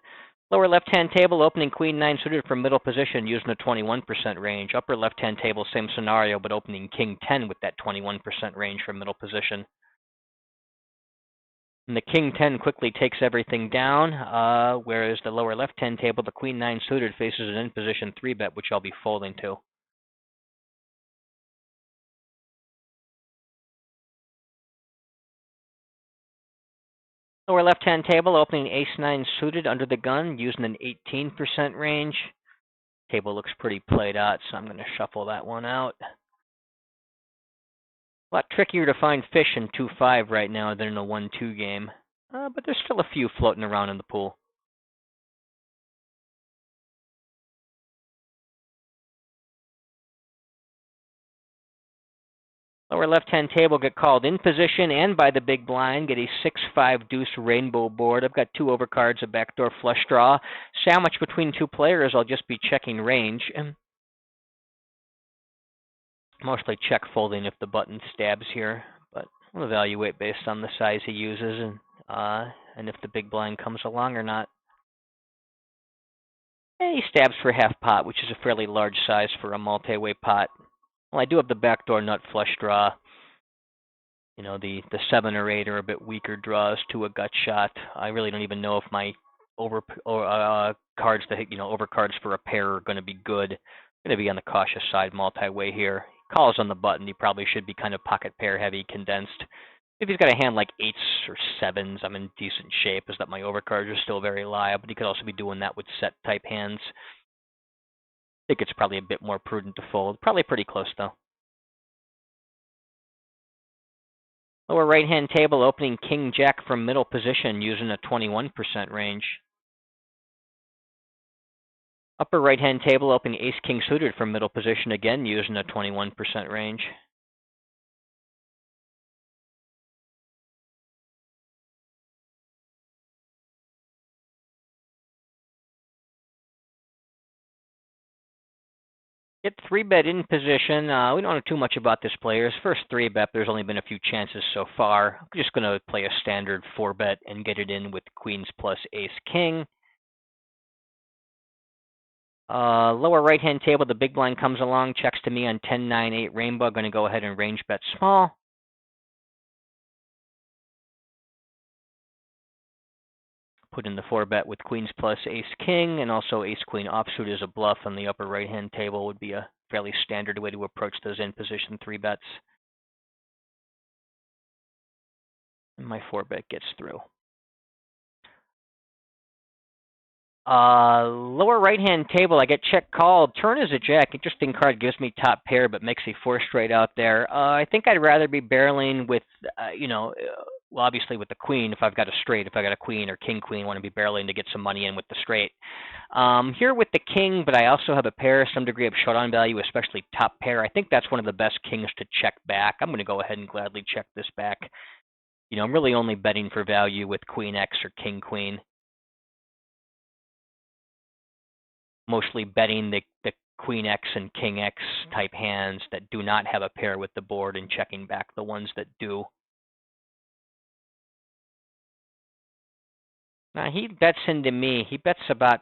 Lower left-hand table, opening queen 9 suited from middle position using a 21% range. Upper left-hand table, same scenario, but opening king 10 with that 21% range from middle position. And the king 10 quickly takes everything down, whereas the lower left-hand table, the queen 9 suited faces an in-position 3-bet, which I'll be folding to. Lower left-hand table, opening ace-9 suited under the gun, using an 18% range. Table looks pretty played out, so I'm going to shuffle that one out. A lot trickier to find fish in 2-5 right now than in a 1-2 game, but there's still a few floating around in the pool. Lower left-hand table get called in position and by the big blind, get a 6-5 deuce rainbow board. I've got 2 overcards, a backdoor flush draw. Sandwiched between 2 players, I'll just be checking range. Mostly check folding if the button stabs here, but we'll evaluate based on the size he uses and if the big blind comes along or not. And he stabs for half pot, which is a fairly large size for a multi-way pot. Well, I do have the backdoor nut flush draw. You know, the 7 or 8 are a bit weaker draws to a gut shot. I really don't even know if my cards that overcards for a pair are going to be good. I'm going to be on the cautious side multi-way here. Calls on the button. He probably should be kind of pocket pair heavy, condensed. If he's got a hand like 8s or 7s, I'm in decent shape, is that my overcards are still very live, but he could also be doing that with set type hands. I think it's probably a bit more prudent to fold. Probably pretty close, though. Lower right-hand table opening King-Jack from middle position using a 21% range. Upper right-hand table opening Ace-King suited from middle position again using a 21% range. Get 3-bet in position. We don't know too much about this player. His first 3-bet, there's only been a few chances so far. I'm just going to play a standard 4-bet and get it in with queens plus ace-king. Lower right-hand table, the big blind comes along, checks to me on 10-9-8 rainbow. Going to go ahead and range bet small. Put in the 4-bet with queens plus ace-king, and also ace-queen offsuit is a bluff on the upper right-hand table would be a fairly standard way to approach those in-position 3-bets. And my 4-bet gets through. Lower right-hand table, I get check called. Turn is a jack. Interesting card, gives me top pair, but makes a 4 straight out there. I think I'd rather be barreling with, well, obviously with the queen if I've got a straight. If I got a queen or king-queen, I want to be barreling to get some money in with the straight. Here with the king, but I also have a pair, some degree of showdown value, especially top pair. I think that's one of the best kings to check back. I'm going to go ahead and gladly check this back. You know, I'm really only betting for value with queen X or king-queen. Mostly betting the queen X and king X type hands that do not have a pair with the board and checking back the ones that do. Now he bets into me. He bets about,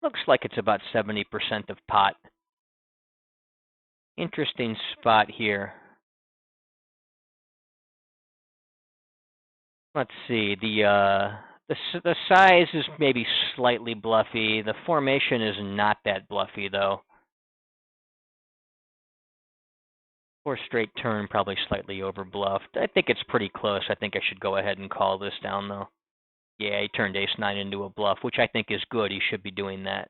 looks like it's about 70% of pot. Interesting spot here. Let's see, the size is maybe slightly bluffy. The formation is not that bluffy though. 4 straight turn, probably slightly over bluffed. I think it's pretty close. I think I should go ahead and call this down though. Yeah, he turned ace-9 into a bluff, which I think is good. He should be doing that.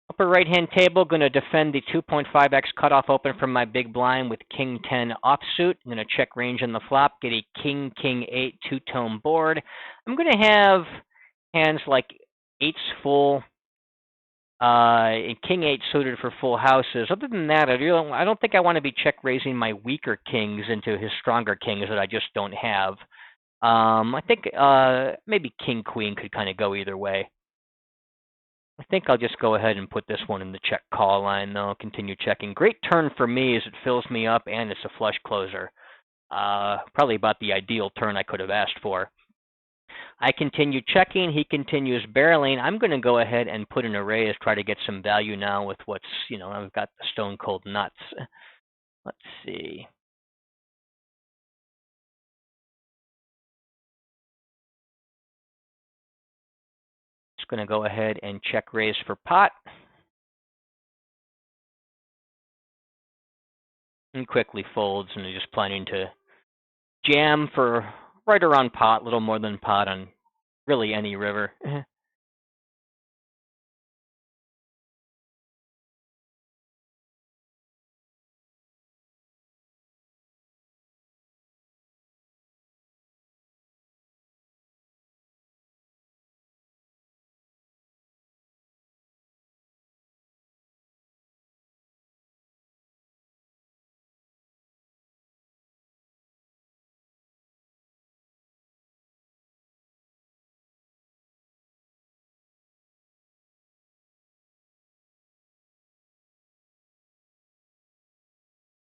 Upper right-hand table, going to defend the 2.5x cutoff open from my big blind with king-10 offsuit. I'm going to check range on the flop, get a king-king-8 two-tone board. I'm going to have hands like 8's full, and king-8 suited for full houses. Other than that, I don't think I want to be check-raising my weaker kings into his stronger kings that I just don't have. I think maybe king-queen could kind of go either way. I think I'll just go ahead and put this one in the check call line, though. Continue checking. Great turn for me as it fills me up, and it's a flush closer. Probably about the ideal turn I could have asked for. I continue checking. He continues barreling. I'm going to go ahead and put in a raise, try to get some value now with what's, I've got the stone cold nuts. Let's see. Just going to go ahead and check raise for pot. And quickly folds, and just planning to jam for right around pot, a little more than pot on really any river.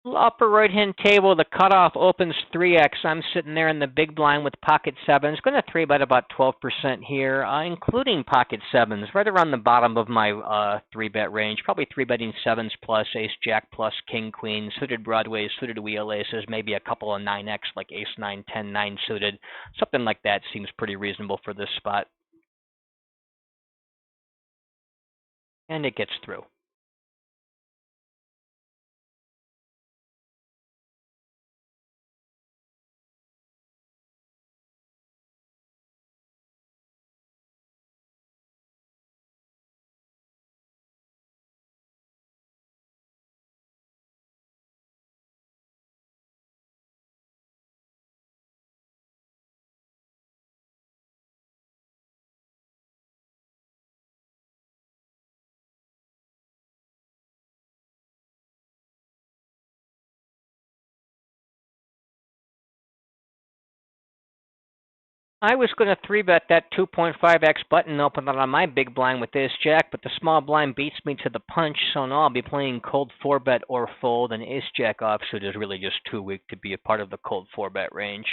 Upper right-hand table, the cutoff opens 3x. I'm sitting there in the big blind with pocket sevens. Going to 3-bet about 12% here, including pocket sevens, right around the bottom of my 3-bet range. Probably 3-betting sevens plus, ace jack plus, king queen, suited broadways, suited wheel aces, maybe a couple of 9x like ace 9, 10, 9 suited. Something like that seems pretty reasonable for this spot. And it gets through. I was going to 3-bet that 2.5x button open on my big blind with ace jack, but the small blind beats me to the punch, so now I'll be playing cold 4-bet or fold, and ace jack offsuit is really just too weak to be a part of the cold 4-bet range.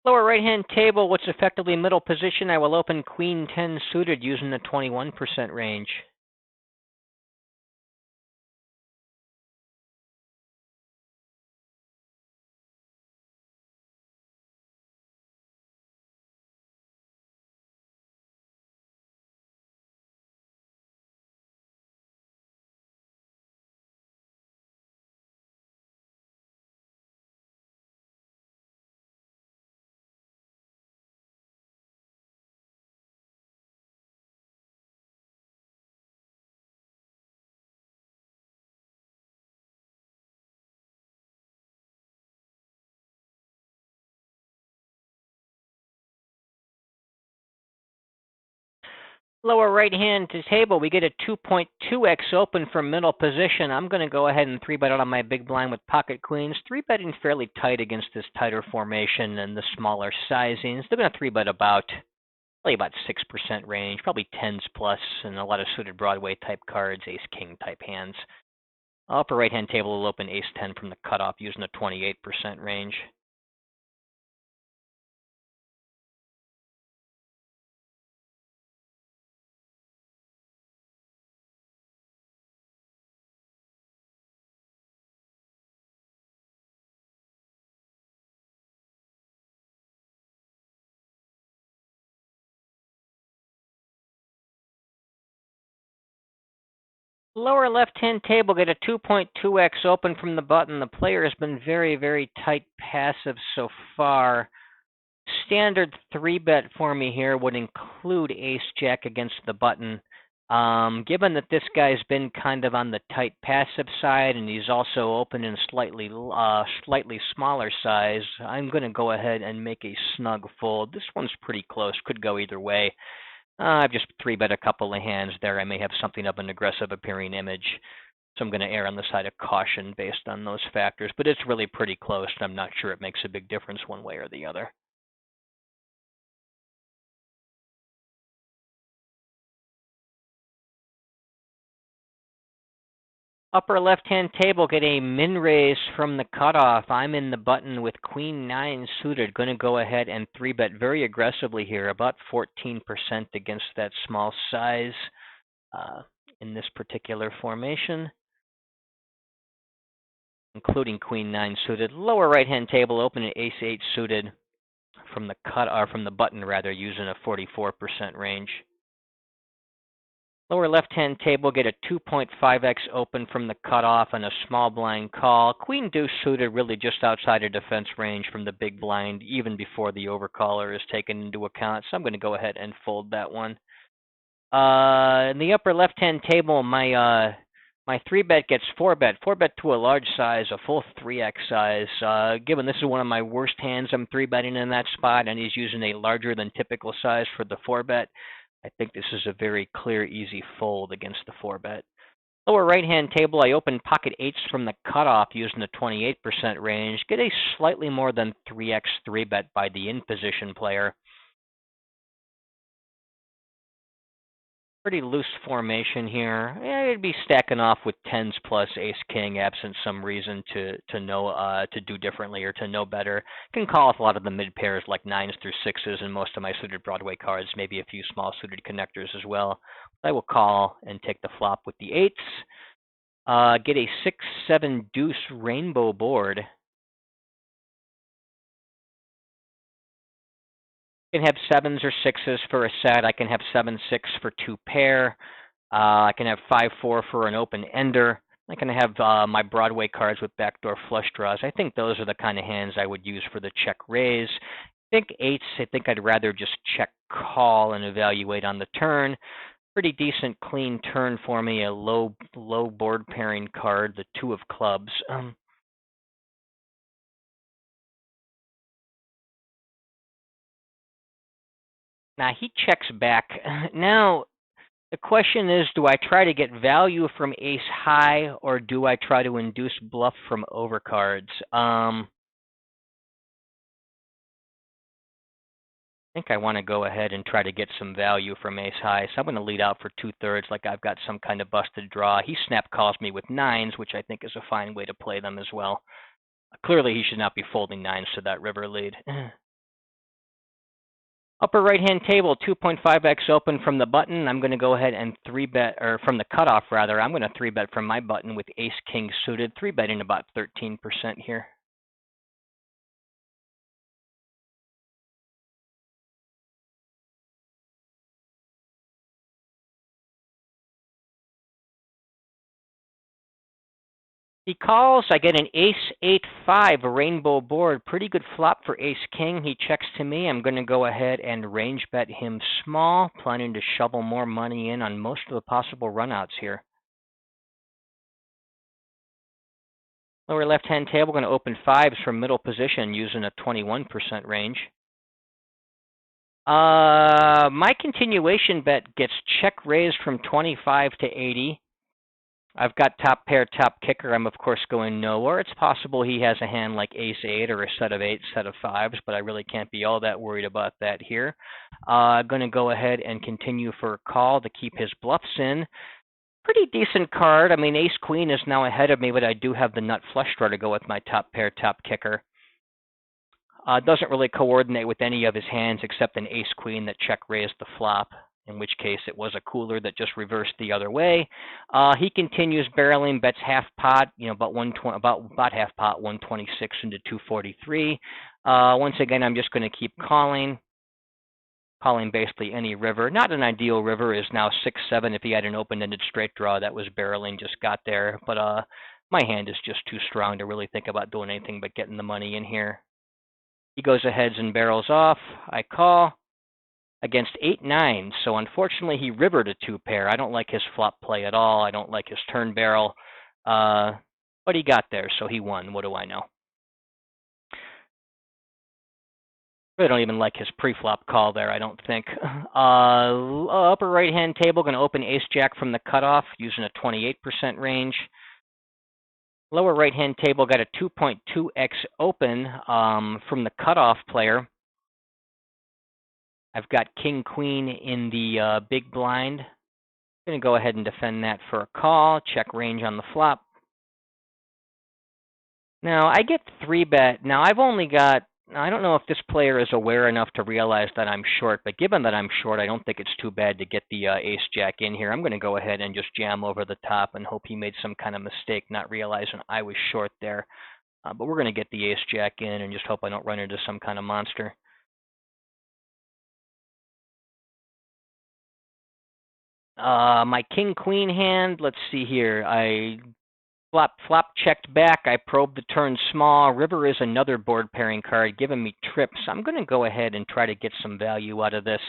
Lower right-hand table, what's effectively middle position, I will open queen 10 suited using the 21% range. Lower right-hand table, we get a 2.2x open from middle position. I'm going to go ahead and 3-bet out on my big blind with pocket queens. 3-betting fairly tight against this tighter formation and the smaller sizings. They're going to 3-bet about 6% range, probably 10s plus, and a lot of suited Broadway type cards, ace-king type hands. Upper right-hand table will open ace-10 from the cutoff using a 28% range. Lower left-hand table, get a 2.2x open from the button. The player has been very, very tight passive so far. Standard 3-bet for me here would include ace-jack against the button. Given that this guy's been kind of on the tight passive side and he's also open in slightly smaller size, I'm going to go ahead and make a snug fold. This one's pretty close, could go either way. I've just 3-bet a couple of hands there. I may have something of an aggressive appearing image, so I'm going to err on the side of caution based on those factors. But it's really pretty close, and I'm not sure it makes a big difference one way or the other. Upper left-hand table, get a min raise from the cutoff. I'm in the button with Queen 9 suited. Going to go ahead and 3-bet very aggressively here, about 14% against that small size in this particular formation, including Queen 9 suited. Lower right-hand table, open at Ace 8 suited from the from the button rather, using a 44% range. Lower left-hand table, get a 2.5x open from the cutoff and a small blind call. Queen deuce suited, really just outside of defense range from the big blind, even before the overcaller is taken into account. So I'm going to go ahead and fold that one. In the upper left-hand table, my 3-bet gets 4-bet. 4-bet to a large size, a full 3x size. Given this is one of my worst hands, I'm 3-betting in that spot, and he's using a larger than typical size for the 4-bet. I think this is a very clear, easy fold against the 4-bet. Lower right-hand table, I open pocket 8s from the cutoff using the 28% range. Get a slightly more than 3x 3-bet by the in-position player. Pretty loose formation here. It'd be stacking off with 10s plus ace-king, absent some reason to know to do differently or to know better. Can call with a lot of the mid pairs like 9s through 6s and most of my suited Broadway cards, maybe a few small suited connectors as well. I will call and take the flop with the 8s. Get a 6-7 deuce rainbow board. I can have 7s or 6s for a set. I can have 7-6 for 2 pair. I can have 5-4 for an open ender. I can have my Broadway cards with backdoor flush draws. I think those are the kind of hands I would use for the check raise. I think 8s, I think I'd rather just check call and evaluate on the turn. Pretty decent clean turn for me, a low board pairing card, the 2 of clubs. Now he checks back. Now the question is, do I try to get value from ace high or do I try to induce bluff from overcards? I think I want to go ahead and try to get some value from ace high. So I'm going to lead out for 2/3 like I've got some kind of busted draw. He snap calls me with 9s, which I think is a fine way to play them as well. Clearly he should not be folding 9s to that river lead. Upper right-hand table, 2.5x open from the button. I'm going to go ahead and 3-bet, or from the cutoff rather. I'm going to 3-bet from my button with ace-king suited, 3-betting about 13% here. He calls. I get an ace-8-5, a rainbow board. Pretty good flop for ace-king. He checks to me. I'm going to go ahead and range bet him small, planning to shovel more money in on most of the possible runouts here. Lower left-hand table, going to open 5s from middle position using a 21% range. My continuation bet gets check raised from 25 to 80. I've got top pair, top kicker. I'm, of course, going nowhere. It's possible he has a hand like ace-8 or a set of 8s, set of 5s, but I really can't be all that worried about that here. I'm going to go ahead and continue for a call to keep his bluffs in. Pretty decent card. I mean, ace-queen is now ahead of me, but I do have the nut flush draw to go with my top pair, top kicker. Doesn't really coordinate with any of his hands except an ace-queen that check raised the flop, in which case it was a cooler that just reversed the other way. He continues barreling, bets half pot, about half pot, 126 into 243. Once again, I'm just going to keep calling basically any river. Not an ideal river, is now 6-7. If he had an open-ended straight draw, that was barreling, just got there. But my hand is just too strong to really think about doing anything but getting the money in here. He goes ahead and barrels off. I call. against 8-9. So unfortunately, he rivered a 2-pair. I don't like his flop play at all. I don't like his turn barrel. But he got there, so he won. What do I know? Really don't even like his pre-flop call there, I don't think. Upper right-hand table, going to open ace-jack from the cutoff using a 28% range. Lower right-hand table got a 2.2x open from the cutoff player. I've got king-queen in the big blind. Going to go ahead and defend that for a call. Check range on the flop. Now, I get 3-bet. Now, I've only got, I don't know if this player is aware enough to realize that I'm short, but given that I'm short, I don't think it's too bad to get the ace-jack in here. I'm going to go ahead and just jam over the top and hope he made some kind of mistake, not realizing I was short there. But we're going to get the ace-jack in and just hope I don't run into some kind of monster. My king-queen hand, let's see here. I flop checked back. I probed the turn small. River is another board pairing card, giving me trips. I'm going to go ahead and try to get some value out of this.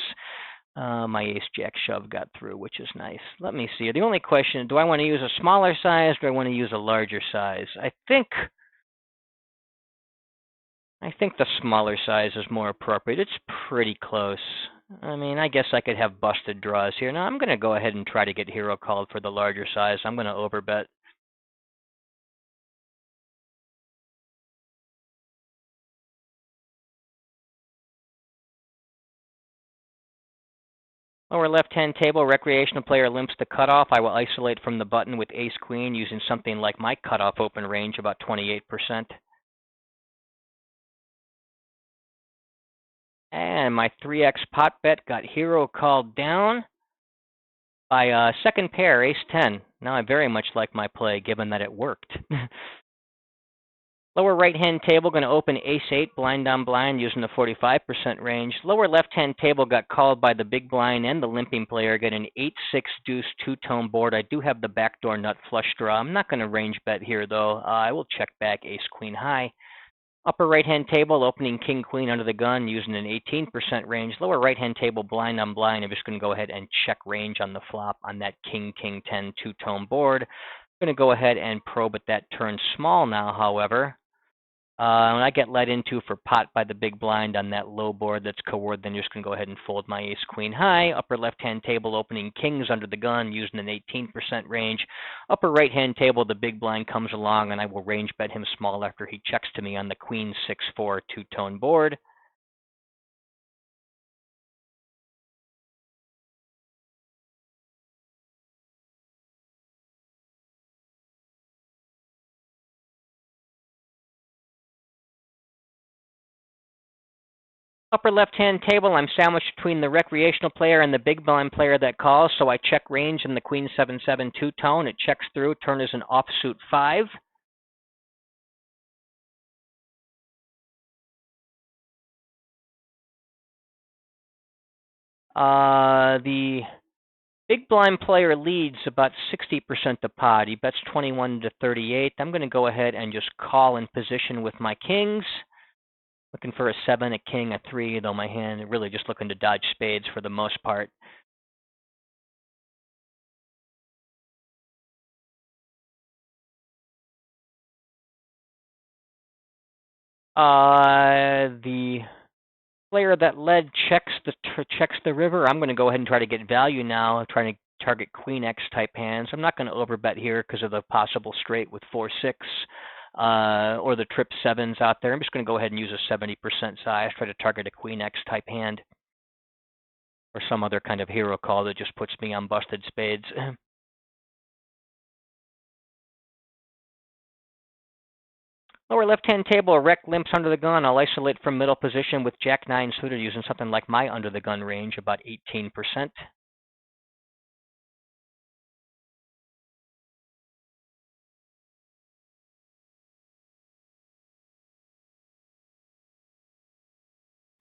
My ace-jack shove got through, which is nice. Let me see. The only question, do I want to use a smaller size or do I want to use a larger size? I think the smaller size is more appropriate. It's pretty close. I mean, I guess I could have busted draws here. Now, I'm going to go ahead and try to get hero called for the larger size. I'm going to overbet. Lower left-hand table, recreational player limps the cutoff. I will isolate from the button with ace-queen using something like my cutoff open range, about 28%. And my 3x pot bet got hero called down by second pair, ace-10. Now I very much like my play, given that it worked. Lower right-hand table, going to open ace-8, blind on blind, using the 45% range. Lower left-hand table got called by the big blind and the limping player, get an 8-6 deuce two-tone board. I do have the backdoor nut flush draw. I'm not going to range bet here, though. I will check back ace-queen high. Upper right-hand table, opening king-queen under the gun, using an 18% range. Lower right-hand table, blind on blind. I'm just going to go ahead and check range on the flop on that king-king-10 two-tone board. I'm going to go ahead and probe at that turn small now, however. When I get let into for pot by the big blind on that low board that's co-word, then you're just going to go ahead and fold my ace-queen high. Upper left-hand table, opening kings under the gun, using an 18% range. Upper right-hand table, the big blind comes along, and I will range bet him small after he checks to me on the queen 6-4 two-tone board. Upper left-hand table, I'm sandwiched between the recreational player and the big blind player that calls, so I check range in the queen 7-7 two-tone. It checks through. Turn is an offsuit 5. The big blind player leads about 60% the pot. He bets 21 to 38. I'm going to go ahead and just call in position with my kings. Looking for a 7, a king, a 3, though my hand really just looking to dodge spades for the most part. The player that led checks the river. I'm going to go ahead and try to get value now, trying to target queen X type hands. I'm not going to overbet here because of the possible straight with 4-6 or the trip 7s out there. I'm just going to go ahead and use a 70% size, try to target a queen X type hand or some other kind of hero call that just puts me on busted spades. Lower left-hand table, a rec limps under the gun. I'll isolate from middle position with Jack-9 suited using something like my under the gun range, about 18%.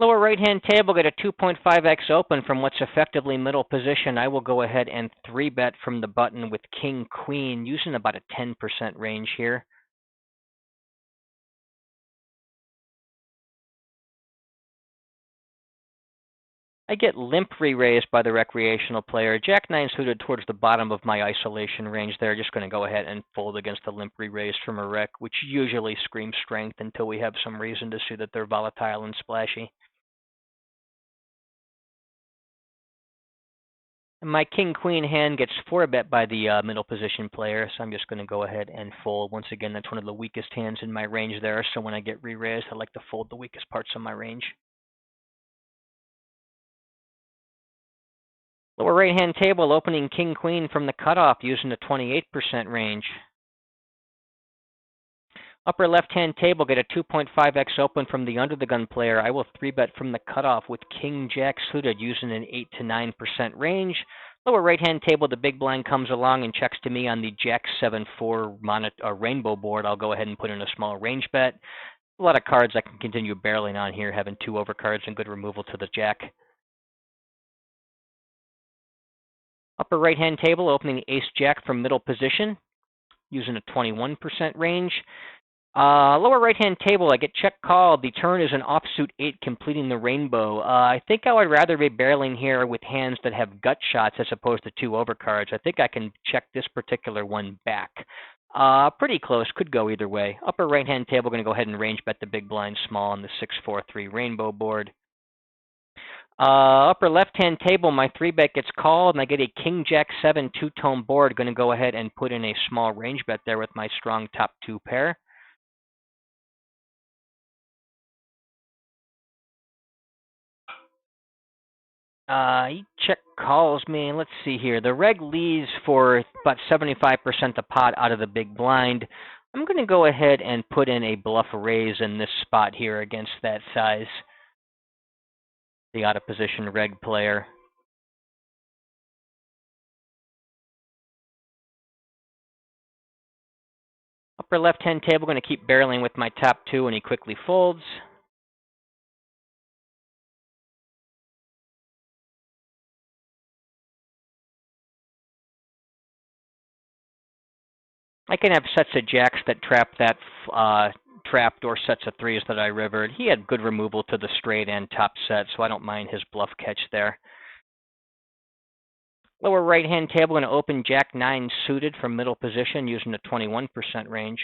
Lower right-hand table, get a 2.5x open from what's effectively middle position. I will go ahead and 3-bet from the button with king-queen, using about a 10% range here. I get limp re-raised by the recreational player. Jack 9 suited towards the bottom of my isolation range there. Just going to go ahead and fold against the limp re-raised from a rec, which usually screams strength until we have some reason to see that they're volatile and splashy. And my king-queen hand gets 4-bet by the middle position player, so I'm just going to go ahead and fold. Once again, that's one of the weakest hands in my range there, so when I get re-raised, I like to fold the weakest parts of my range. Lower right-hand table, opening king-queen from the cutoff using the 28% range. Upper left-hand table, get a 2.5x open from the under-the-gun player. I will 3-bet from the cutoff with king-jack suited using an 8 to 9% range. Lower right-hand table, the big blind comes along and checks to me on the jack 7-4 rainbow board. I'll go ahead and put in a small range bet. A lot of cards I can continue barreling on here, having 2 overcards and good removal to the jack. Upper right-hand table, opening ace-jack from middle position, using a 21% range. Lower right-hand table, I get check called. The turn is an offsuit 8 completing the rainbow. I think I would rather be barreling here with hands that have gut shots as opposed to 2 overcards. I think I can check this particular one back. Pretty close, could go either way. Upper right-hand table, going to go ahead and range bet the big blind small on the 6-4-3 rainbow board. Upper left-hand table, my 3-bet gets called, and I get a king-jack-7 two-tone board. Going to go ahead and put in a small range bet there with my strong top 2 pair. He check calls me. Let's see here. The reg leads for about 75% the pot out of the big blind. I'm going to go ahead and put in a bluff raise in this spot here against that size. The out of position reg player. Upper left-hand table, going to keep barreling with my top 2, and he quickly folds. I can have sets of jacks that trap that trapped or sets of 3s that I rivered. He had good removal to the straight and top set, so I don't mind his bluff catch there. Lower right-hand table, going to open jack 9 suited from middle position using the 21% range.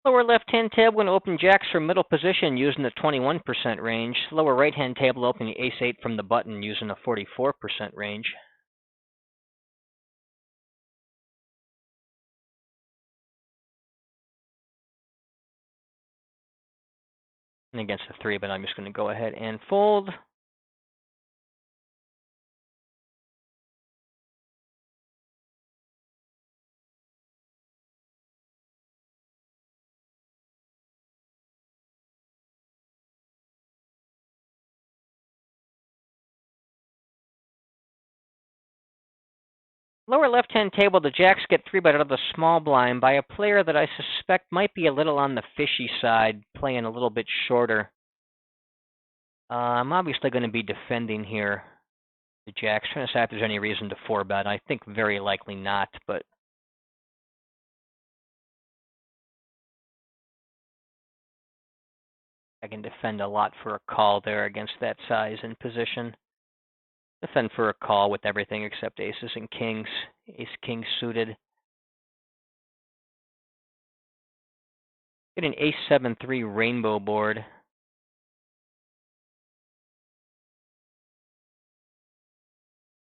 Lower left-hand table, going to open jacks from middle position using the 21% range. Lower right-hand table, opening ace-8 from the button using a 44% range. And against the 3, but I'm just going to go ahead and fold. Lower left-hand table, the jacks get 3-bet out of the small blind by a player that I suspect might be a little on the fishy side, playing a little bit shorter. I'm obviously going to be defending here. The jacks, trying to decide if there's any reason to 4-bet. I think very likely not, but I can defend a lot for a call there against that size and position. Defend for a call with everything except aces and kings. Ace-king suited. Get an ace-7-3 rainbow board.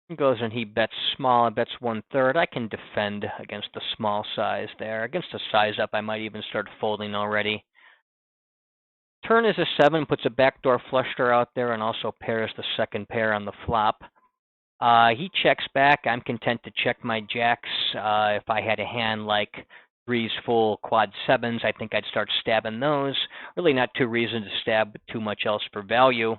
He goes and he bets small, bets 1/3. I can defend against the small size there. Against a size up, I might even start folding already. Turn is a 7, puts a backdoor flush draw out there and also pairs the second pair on the flop. He checks back. I'm content to check my jacks. If I had a hand like 3s full, quad 7s, I think I'd start stabbing those. Really not 2 reasons to stab, but too much else for value.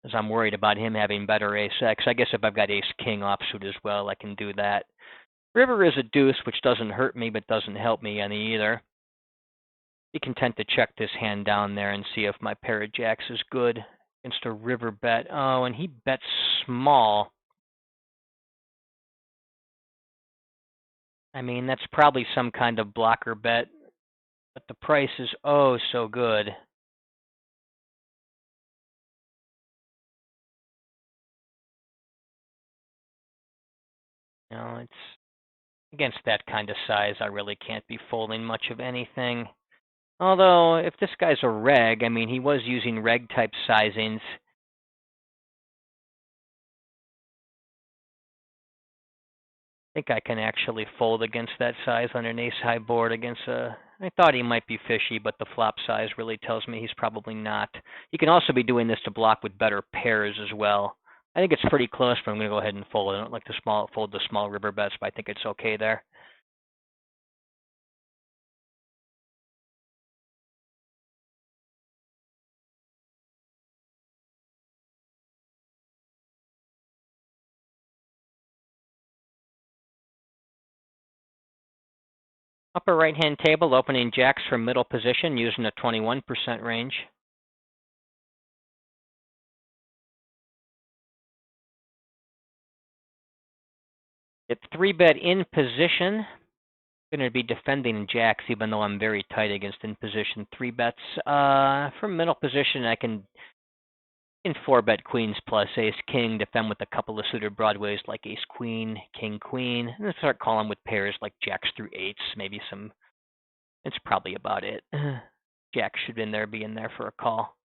As I'm worried about him having better ace-x. I guess if I've got ace-king offsuit as well, I can do that. River is a deuce, which doesn't hurt me, but doesn't help me any either. Be content to check this hand down there and see if my pair of jacks is good against a river bet. Oh, and he bets small. I mean, that's probably some kind of blocker bet, but the price is oh so good. You know, it's against that kind of size, I really can't be folding much of anything. Although, if this guy's a reg, I mean, he was using reg-type sizings. I think I can actually fold against that size on an ace-high board against a... I thought he might be fishy, but the flop size really tells me he's probably not. He can also be doing this to block with better pairs as well. I think it's pretty close, but I'm going to go ahead and fold. I don't like to fold the small river bets, but I think it's okay there. Upper right-hand table, opening jacks from middle position using a 21% range. At 3-bet in position, I'm going to be defending jacks even though I'm very tight against in position 3-bets. From middle position, I can 4-bet queens plus ace-king, defend with a couple of suited broadways like ace-queen, king-queen, and then start calling with pairs like jacks through eights, maybe some. It's probably about it. Jack should be in there for a call.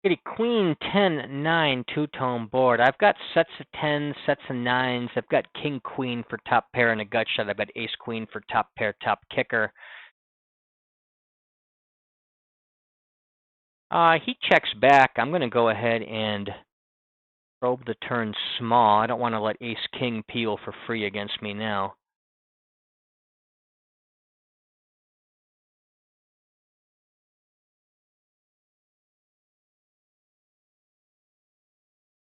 Get a queen 10-9 two-tone board. I've got sets of 10s, sets of 9s. I've got king-queen for top pair and a gut shot. I've got ace-queen for top pair, top kicker. He checks back. I'm going to go ahead and probe the turn small. I don't want to let ace-king peel for free against me now.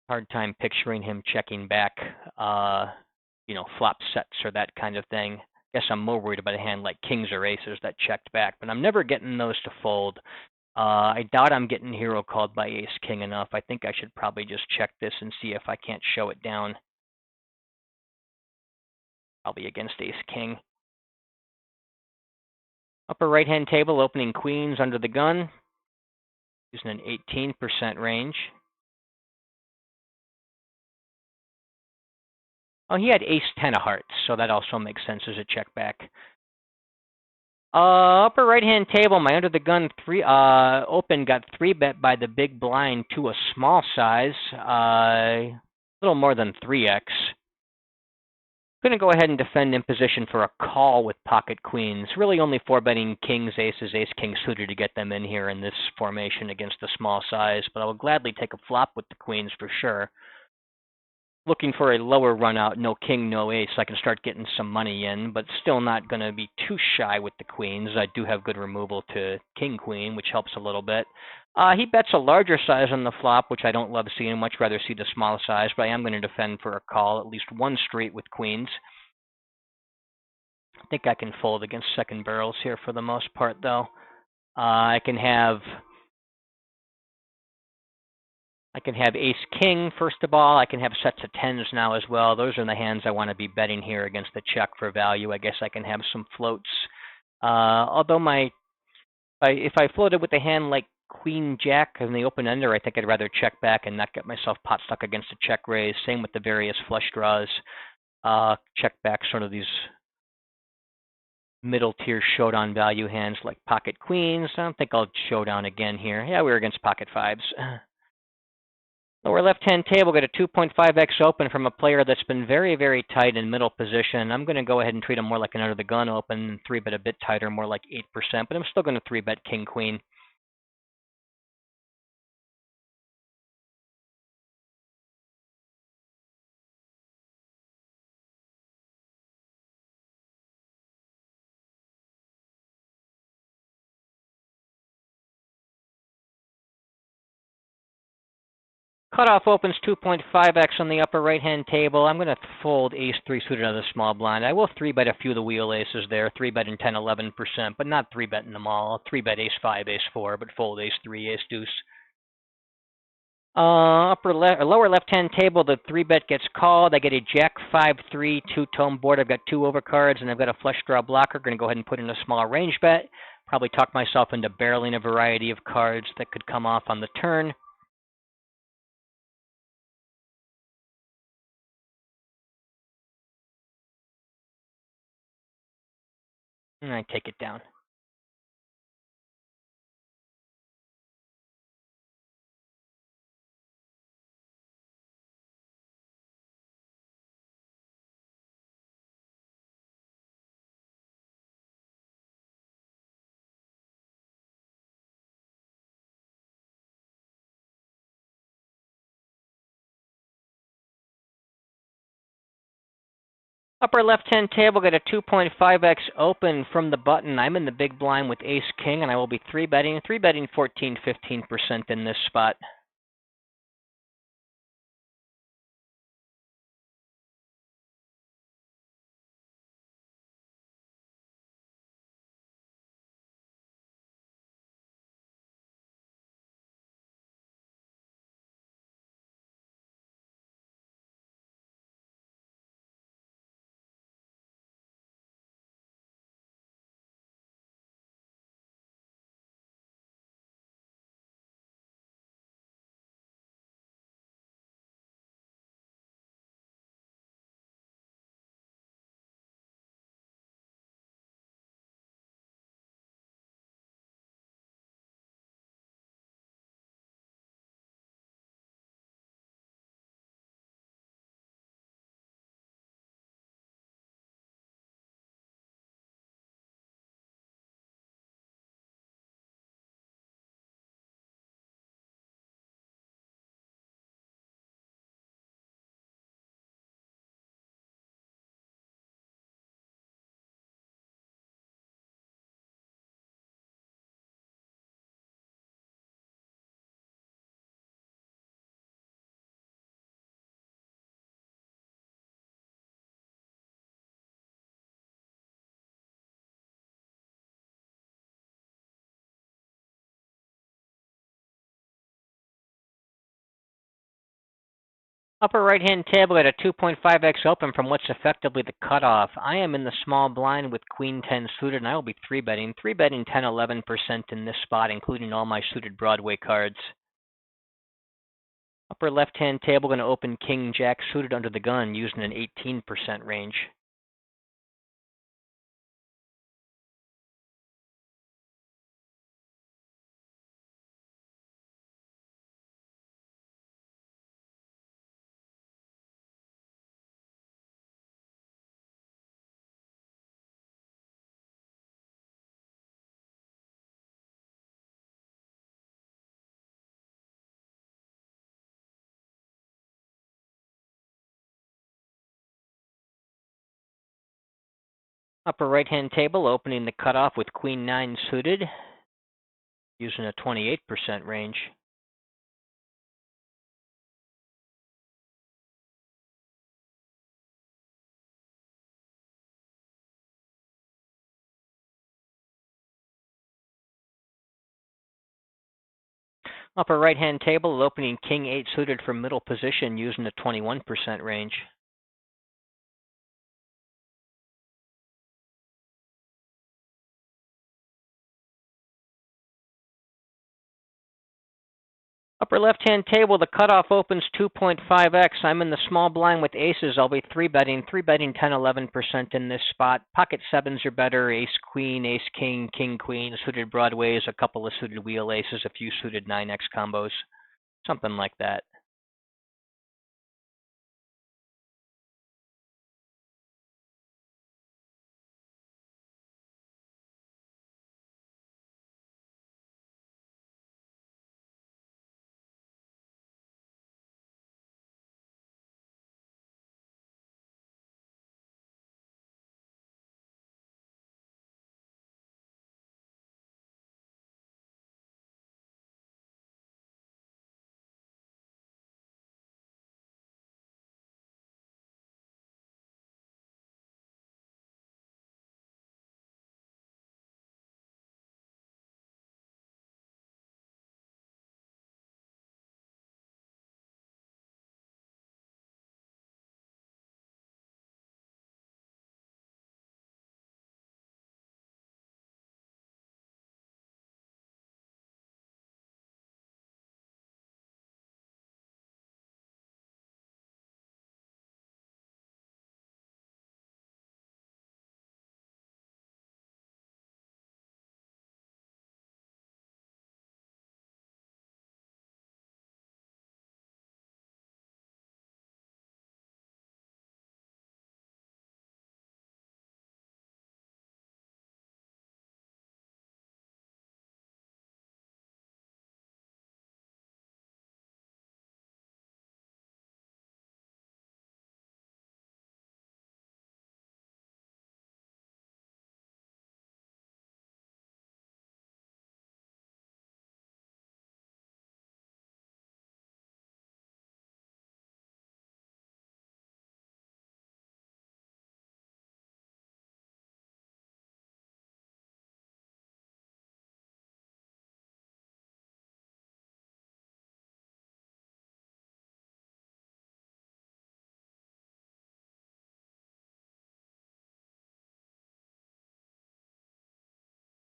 Hard time picturing him checking back, flop sets or that kind of thing. Guess I'm more worried about a hand like kings or aces that checked back, but I'm never getting those to fold. I doubt I'm getting hero called by ace-king enough. I think I should probably just check this and see if I can't show it down. Probably against ace-king. Upper right-hand table, opening queens under the gun, using an 18% range. Oh, he had ace-10 of hearts, so that also makes sense as a check back. Upper right-hand table, my under the gun open got 3-bet by the big blind to a small size, a little more than 3x. I'm going to go ahead and defend in position for a call with pocket queens. Really only 4-betting kings, aces, ace-king suited to get them in here in this formation against the small size, but I will gladly take a flop with the queens for sure. Looking for a lower run out, no king, no ace, so I can start getting some money in, but still not going to be too shy with the queens. I do have good removal to king-queen, which helps a little bit. He bets a larger size on the flop, which I don't love seeing. Much rather see the small size, but I am going to defend for a call, at least one straight with queens. I think I can fold against second barrels here for the most part, though. I can have ace-king, first of all. I can have sets of 10s now as well. Those are the hands I want to be betting here against the check for value. I guess I can have some floats. Although if I floated with a hand like queen-jack in the open-ender, I think I'd rather check back and not get myself pot stuck against a check raise. Same with the various flush draws. Check back sort of these middle-tier showdown value hands like pocket queens. I don't think I'll showdown again here. Yeah, we're against pocket fives. Lower left-hand table, got a 2.5x open from a player that's been very, very tight in middle position. I'm going to go ahead and treat him more like an under-the-gun open, 3-bet a bit tighter, more like 8%, but I'm still going to 3-bet king-queen. Cutoff opens 2.5x on the upper right-hand table. I'm going to fold ace-3 suited out of the small blind. I will 3-bet a few of the wheel aces there, 3-betting 10, 11%, but not 3-betting them all. I'll 3-bet ace-5, ace-4, but fold ace-3, ace-deuce. Lower left-hand table, the 3-bet gets called. I get a jack-5-3 two-tone board. I've got 2 overcards, and I've got a flush draw blocker. Going to go ahead and put in a small range bet. Probably talk myself into barreling a variety of cards that could come off on the turn. And I take it down. Upper left-hand table, got a 2.5x open from the button. I'm in the big blind with ace-king, and I will be 3-betting 14, 15% in this spot. Upper right-hand table, got a 2.5x open from what's effectively the cutoff. I am in the small blind with queen 10 suited, and I will be 3-betting 10, 11% in this spot, including all my suited Broadway cards. Upper left-hand table, going to open king jack suited under the gun using an 18% range. Upper right-hand table, opening the cutoff with queen 9 suited using a 28% range. Upper right-hand table, opening king 8 suited from middle position using a 21% range. Upper left-hand table, the cutoff opens 2.5x. I'm in the small blind with aces. I'll be 3-betting 10, 11% in this spot. Pocket 7s are better, ace-queen, ace-king, king-queen, suited broadways, a couple of suited wheel aces, a few suited 9x combos, something like that.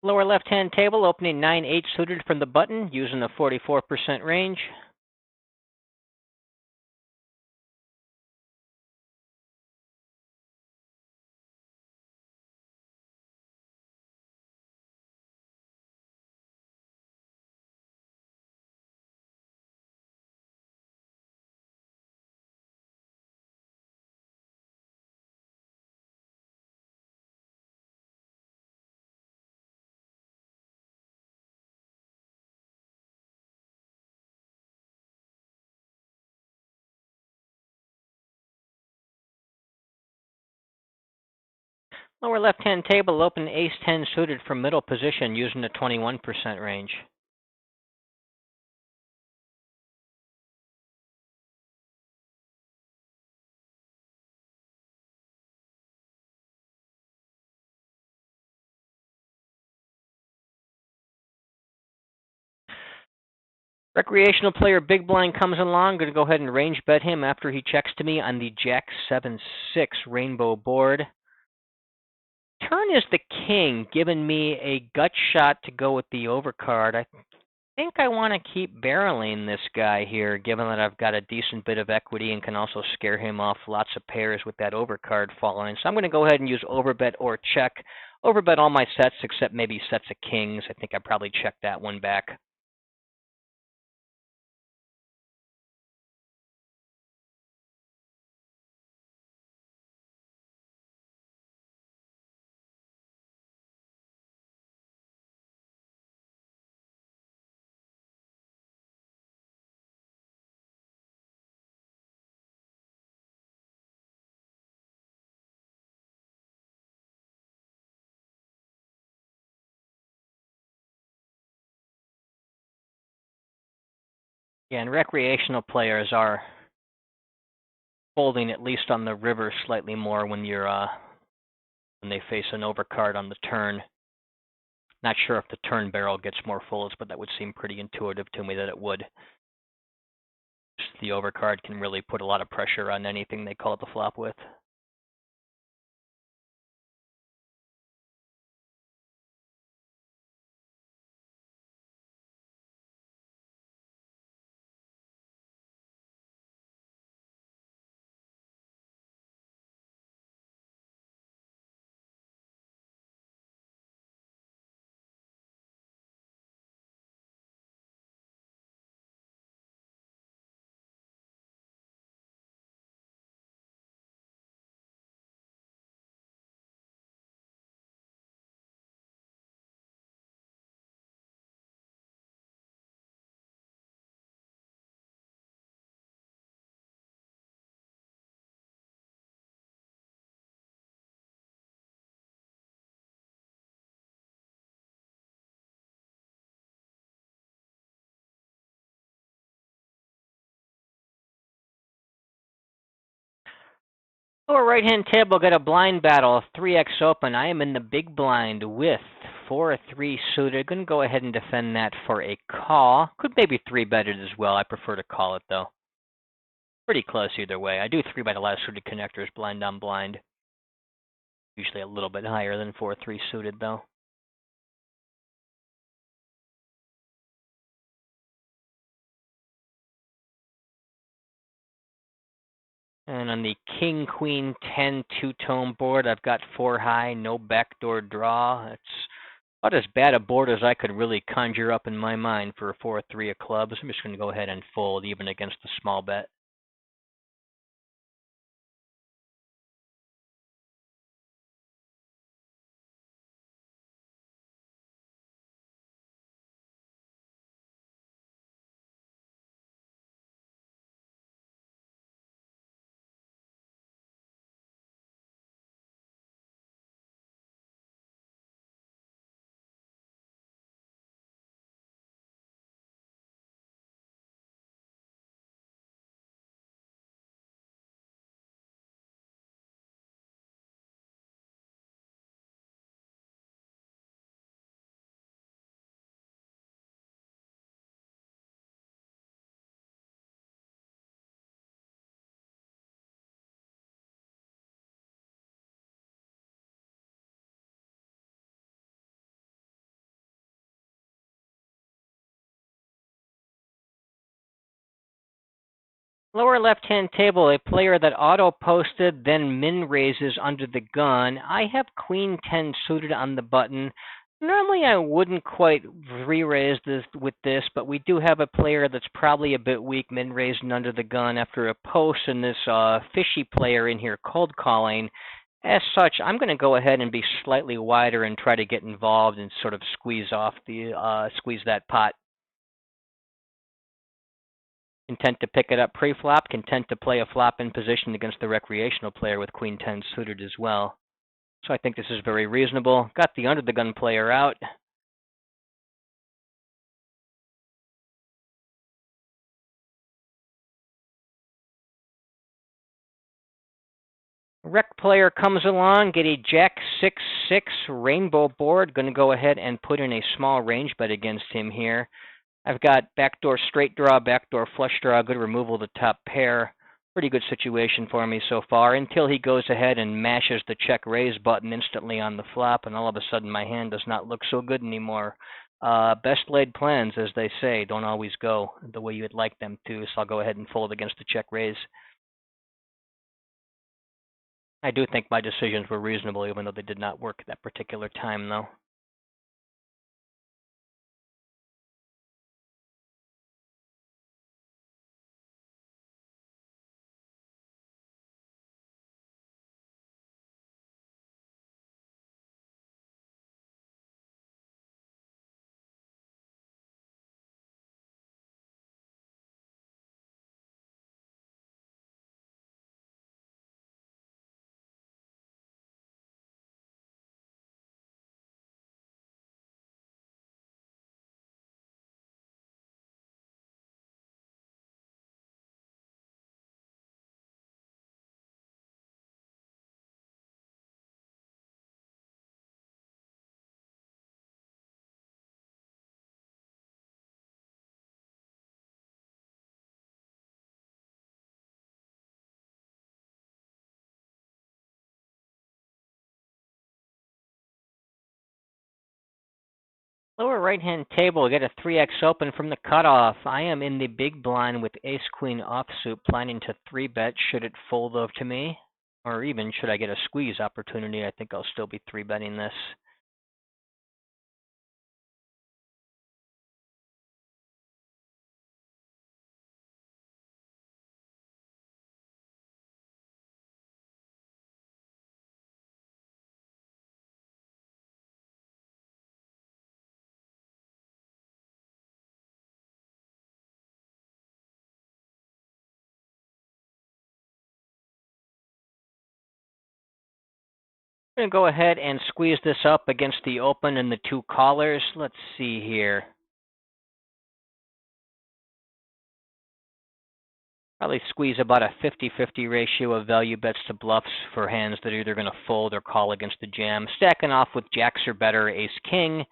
Lower left-hand table, opening 9-8 suited from the button, using the 44% range. Lower left-hand table, open Ace-10 suited from middle position, using the 21% range. Recreational player Big Blind comes along. Going to go ahead and range bet him after he checks to me on the Jack-7-6 rainbow board. Turn is the king, giving me a gut shot to go with the overcard. I think I want to keep barreling this guy here, given that I've got a decent bit of equity and can also scare him off lots of pairs with that overcard following. So I'm going to go ahead and use overbet or check. Overbet all my sets except maybe sets of kings. I think I probably checked that one back. Yeah, and recreational players are folding at least on the river slightly more when when they face an overcard on the turn. Not sure if the turn barrel gets more folds, but that would seem pretty intuitive to me that it would. The overcard can really put a lot of pressure on anything they call it the flop with. Lower right-hand table, got a blind battle, 3x open. I am in the big blind with 4-3 suited. Going to go ahead and defend that for a call. Could maybe 3-bet it as well. I prefer to call it, though. Pretty close either way. I do 3-bet a lot of suited connectors, blind on blind. Usually a little bit higher than 4-3 suited, though. And on the King, Queen, 10 two-tone board, I've got 4 high, no backdoor draw. It's about as bad a board as I could really conjure up in my mind for a 4-3 of clubs. I'm just going to go ahead and fold even against the small bet. Lower left-hand table, a player that auto-posted, then min raises under the gun. I have Queen 10 suited on the button. Normally I wouldn't quite re-raise this with this, but we do have a player that's probably a bit weak, min raising under the gun after a post, and this fishy player in here cold calling. As such, I'm going to go ahead and be slightly wider and try to get involved and sort of squeeze that pot. Content to pick it up pre-flop, content to play a flop in position against the recreational player with Queen 10 suited as well. So I think this is very reasonable. Got the under the gun player out. Rec player comes along, get a Jack 6-6 rainbow board. Going to go ahead and put in a small range bet against him here. I've got backdoor straight draw, backdoor flush draw, good removal of the top pair. Pretty good situation for me so far until he goes ahead and mashes the check raise button instantly on the flop, and all of a sudden my hand does not look so good anymore. Best laid plans, as they say, don't always go the way you would like them to, so I'll go ahead and fold against the check raise. I do think my decisions were reasonable, even though they did not work at that particular time, though. Lower right-hand table, we get a 3x open from the cutoff. I am in the big blind with ace-queen offsuit, planning to 3-bet should it fold over to me. Or even should I get a squeeze opportunity, I think I'll still be 3-betting this. I'm going to go ahead and squeeze this up against the open and the two callers. Let's see here. Probably squeeze about a 50-50 ratio of value bets to bluffs for hands that are either going to fold or call against the jam. Stacking off with jacks or better, ace-king.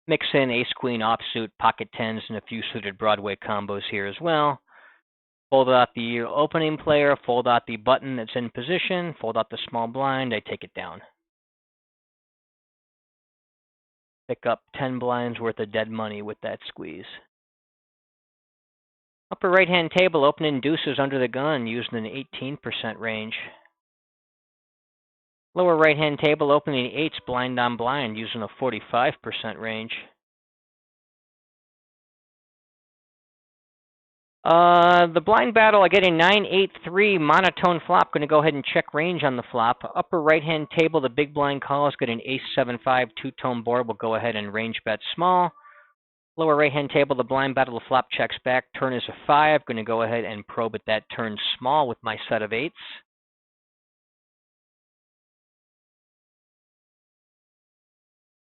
Mix in ace-queen offsuit, pocket tens, and a few suited Broadway combos here as well. Fold out the opening player, fold out the button that's in position, fold out the small blind, I take it down. Pick up 10 blinds worth of dead money with that squeeze. Upper right-hand table, opening deuces under the gun, using an 18% range. Lower right-hand table, opening eights blind on blind, using a 45% range. The blind battle, I get a 9-8-3 monotone flop. Going to go ahead and check range on the flop. Upper right-hand table, the big blind calls, get an ace-7-5 two-tone board. We'll go ahead and range bet small. Lower right-hand table, the blind battle, the flop checks back. Turn is a 5. Going to go ahead and probe at that turn small with my set of eights.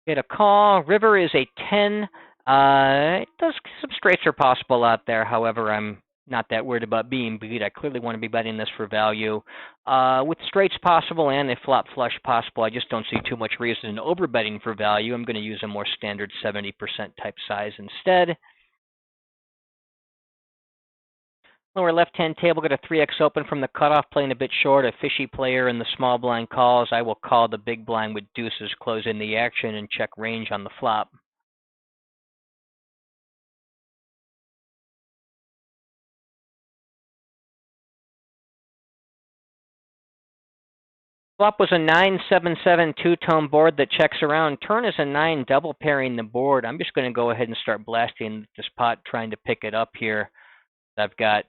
Get a call. River is a 10. Some straights are possible out there. However, I'm not that worried about being beat. I clearly want to be betting this for value. With straights possible and a flop flush possible, I just don't see too much reason in overbetting for value. I'm going to use a more standard 70% type size instead. Lower left-hand table, got a 3x open from the cutoff, playing a bit short. A fishy player in the small blind calls. I will call the big blind with deuces, close in the action, and check range on the flop. Flop was a 9-7-7 two-tone board that checks around. Turn is a 9 double pairing the board. I'm just going to go ahead and start blasting this pot, trying to pick it up here. I've got,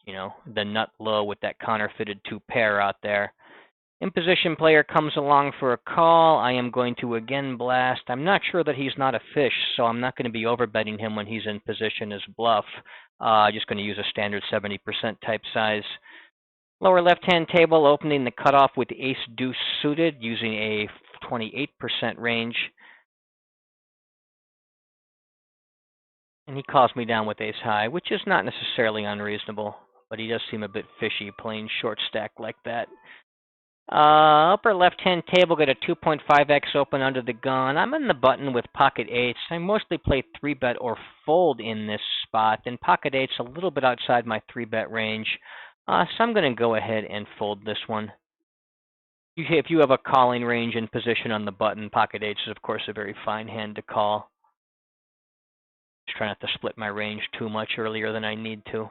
the nut low with that counterfeited 2 pair out there. Imposition player comes along for a call. I am going to again blast. I'm not sure that he's not a fish, so I'm not going to be overbetting him when he's in position as bluff. Just going to use a standard 70% type size. Lower left-hand table, opening the cutoff with ace-deuce suited, using a 28% range. And he calls me down with ace-high, which is not necessarily unreasonable, but he does seem a bit fishy playing short stack like that. Upper left-hand table, got a 2.5x open under the gun. I'm in the button with pocket eights. I mostly play 3-bet or fold in this spot, and pocket eights a little bit outside my 3-bet range. So I'm going to go ahead and fold this one. If you have a calling range in position on the button, pocket eights is, of course, a very fine hand to call. Just try not to split my range too much earlier than I need to.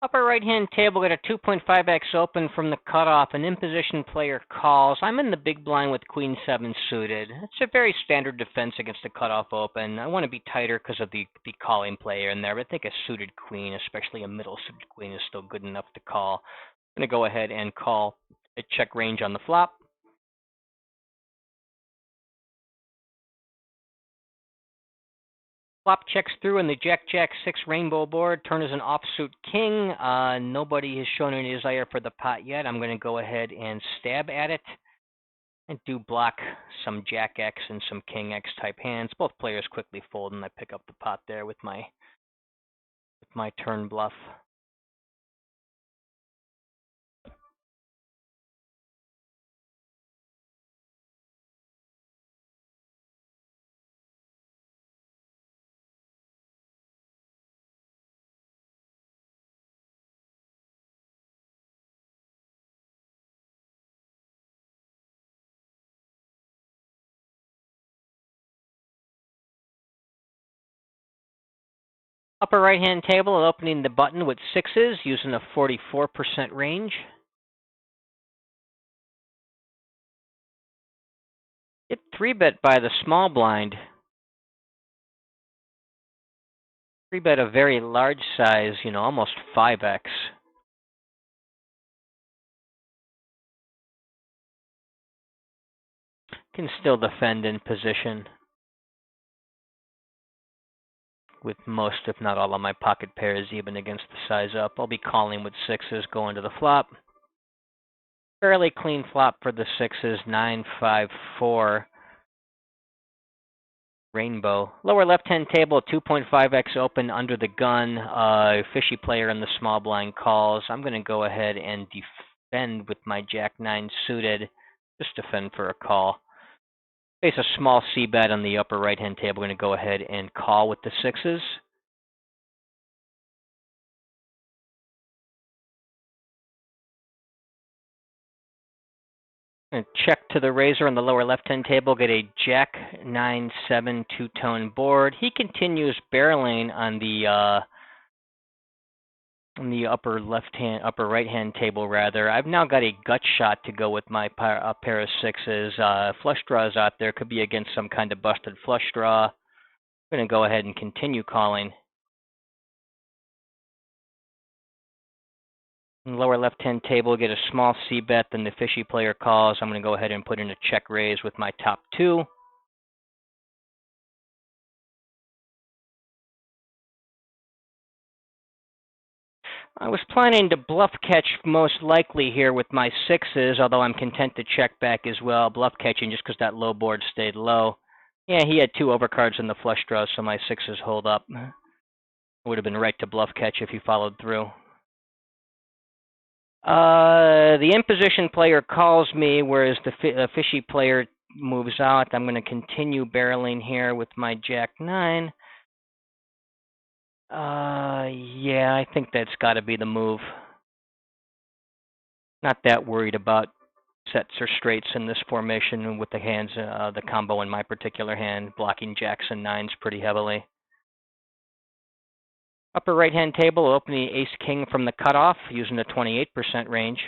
Upper right-hand table, got a 2.5x open from the cutoff. An in-position player calls. I'm in the big blind with queen 7 suited. It's a very standard defense against the cutoff open. I want to be tighter because of the calling player in there, but I think a suited queen, especially a middle suited queen, is still good enough to call. I'm going to go ahead and call a check range on the flop. Flop checks through in the Jack-Jack-6 rainbow board. Turn is an offsuit king. Nobody has shown any desire for the pot yet. I'm going to go ahead and stab at it. And do block some Jack-X and some King-X type hands. Both players quickly fold, and I pick up the pot there with my turn bluff. Upper right-hand table, opening the button with 6s, using a 44% range. Hit 3-bet by the small blind. 3-bet a very large size, almost 5x. Can still defend in position with most, if not all, of my pocket pairs, even against the size up. I'll be calling with sixes going to the flop. Fairly clean flop for the sixes, 9-5-4. Rainbow. Lower left-hand table, 2.5x open under the gun. Fishy player in the small blind calls. I'm going to go ahead and defend with my Jack-9 suited. Just defend for a call. Face a small c-bet on the upper right-hand table. We're going to go ahead and call with the sixes. And check to the razor on the lower left-hand table. Get a Jack-9-7 two-tone board. He continues barreling on the upper right-hand table rather. I've now got a gut shot to go with my pair of sixes. Flush draws out there, could be against some kind of busted flush draw. I'm going to go ahead and continue calling. On the lower left-hand table, get a small c-bet, then the fishy player calls. I'm going to go ahead and put in a check raise with my top two. I was planning to bluff catch most likely here with my sixes, although I'm content to check back as well. Bluff catching just because that low board stayed low. Yeah, he had two overcards in the flush draw, so my sixes hold up. Would have been right to bluff catch if he followed through. The in position player calls me, whereas the fishy player moves out. I'm going to continue barreling here with my Jack-9. Yeah, I think that's got to be the move. Not that worried about sets or straights in this formation with the hands, the combo in my particular hand, blocking jacks and nines pretty heavily. Upper right-hand table, opening ace-king from the cutoff, using the 28% range.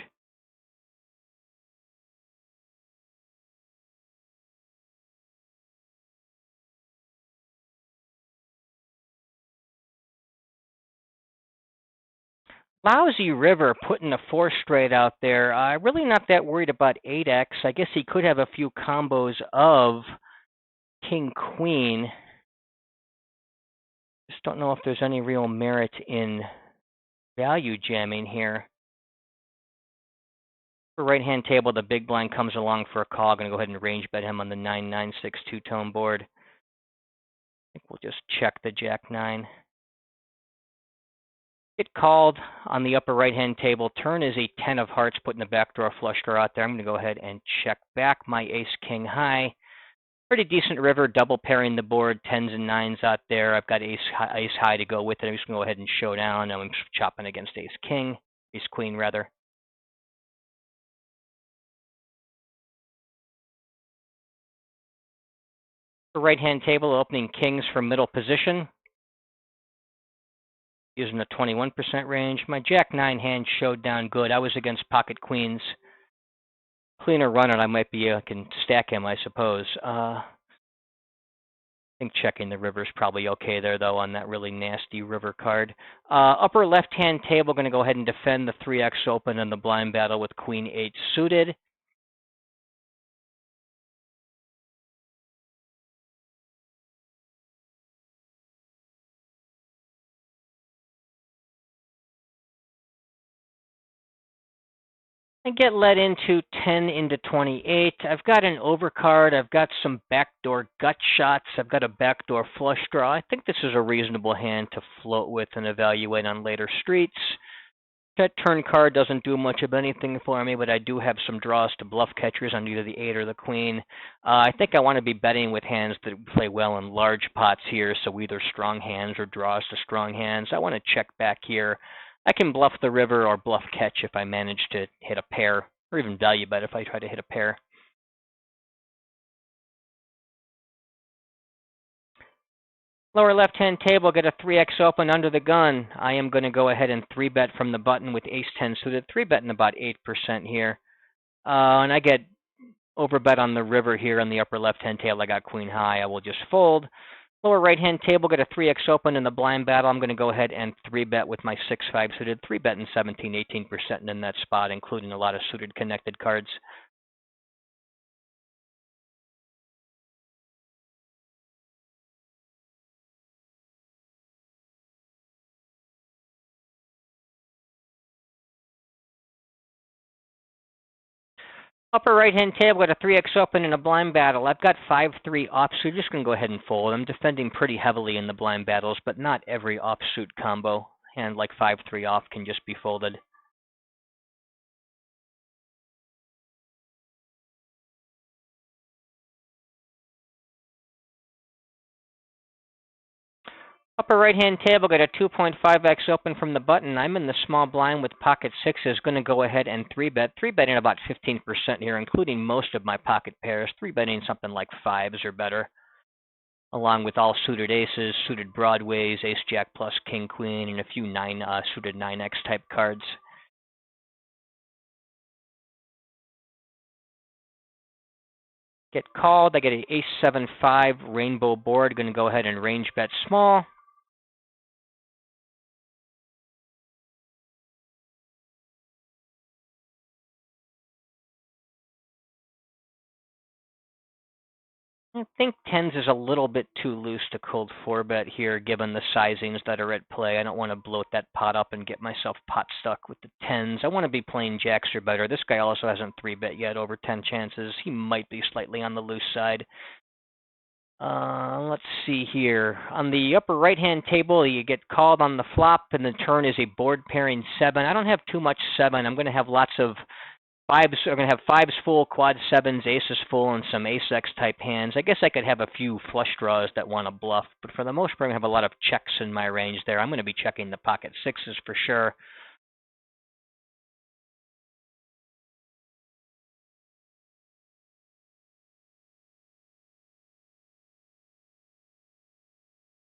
Lousy river, putting a 4 straight out there. Really not that worried about 8x. I guess he could have a few combos of king-queen. Just don't know if there's any real merit in value jamming here. For right-hand table, the big blind comes along for a call. Going to go ahead and range bet him on the 9-9-6 two-tone board. I think we'll just check the Jack-9. It called on the upper right-hand table. Turn is a 10 of hearts, putting the backdoor flush draw out there. I'm going to go ahead and check back my ace-king high. Pretty decent river, double pairing the board, 10s and 9s out there. I've got ace high to go with it. I'm just going to go ahead and show down. I'm chopping against ace-king, ace-queen rather. For right-hand table, opening kings from middle position, using the 21% range. My Jack-9 hand showed down good. I was against pocket queens. Cleaner run, and I might be, I can stack him, I suppose. I think checking the river is probably okay there, though, on that really nasty river card. Upper left-hand table, going to go ahead and defend the 3x open in the blind battle with queen 8 suited. I get led into 10 into 28. I've got an overcard. I've got some backdoor gut shots. I've got a backdoor flush draw. I think this is a reasonable hand to float with and evaluate on later streets. That turn card doesn't do much of anything for me, but I do have some draws to bluff catchers on either the 8 or the queen. I think I want to be betting with hands that play well in large pots here, so either strong hands or draws to strong hands. I want to check back here. I can bluff the river or bluff catch if I manage to hit a pair, or even value bet if I try to hit a pair. Lower left-hand table, get a 3x open under the gun. I am going to go ahead and 3-bet from the button with ace-10 suited. 3-betting about 8% here. And I get overbet on the river here on the upper left-hand table. I got queen high. I will just fold. Lower right-hand table, get a 3x open in the blind battle. I'm going to go ahead and 3-bet with my 6-5 suited. 3-betting 17, 18% in that spot, including a lot of suited connected cards. Upper right-hand table, got a 3x open in a blind battle. I've got 5-3 offsuit. Just going to go ahead and fold. I'm defending pretty heavily in the blind battles, but not every offsuit combo. Hand like 5-3 off can just be folded. Upper right-hand table, got a 2.5x open from the button. I'm in the small blind with pocket sixes. Going to go ahead and 3-bet. 3-betting about 15% here, including most of my pocket pairs. 3-betting something like 5s or better, along with all suited aces, suited broadways, ace-jack plus king-queen, and a few suited 9x type cards. Get called. I get an ace-7-5 rainbow board. Going to go ahead and range bet small. I think tens is a little bit too loose to cold 4-bet here, given the sizings that are at play. I don't want to bloat that pot up and get myself pot stuck with the tens. I want to be playing jacks or better. This guy also hasn't 3-bet yet, over 10 chances. He might be slightly on the loose side. Let's see here. On the upper right-hand table, you get called on the flop, and the turn is a board pairing 7. I don't have too much 7. I'm going to have lots of 5s. I'm going to have 5s full, quad 7s, aces full, and some ace-x type hands. I guess I could have a few flush draws that want to bluff, but for the most part, I'm going to have a lot of checks in my range there. I'm going to be checking the pocket 6s for sure.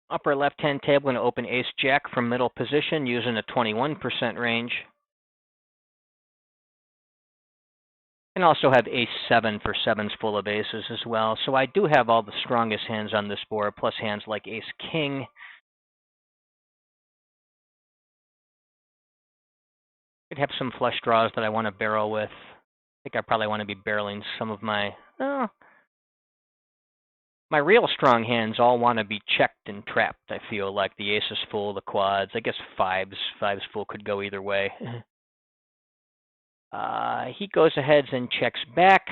Upper left-hand table, going to open ace-jack from middle position using a 21% range. And also have ace-7 for 7s full of aces as well. So I do have all the strongest hands on this board, plus hands like ace-king. Could have some flush draws that I want to barrel with. I think I probably want to be barreling some of my... my real strong hands all want to be checked and trapped, I feel like. The ace is full, the quads. I guess 5s full could go either way. He goes ahead and checks back.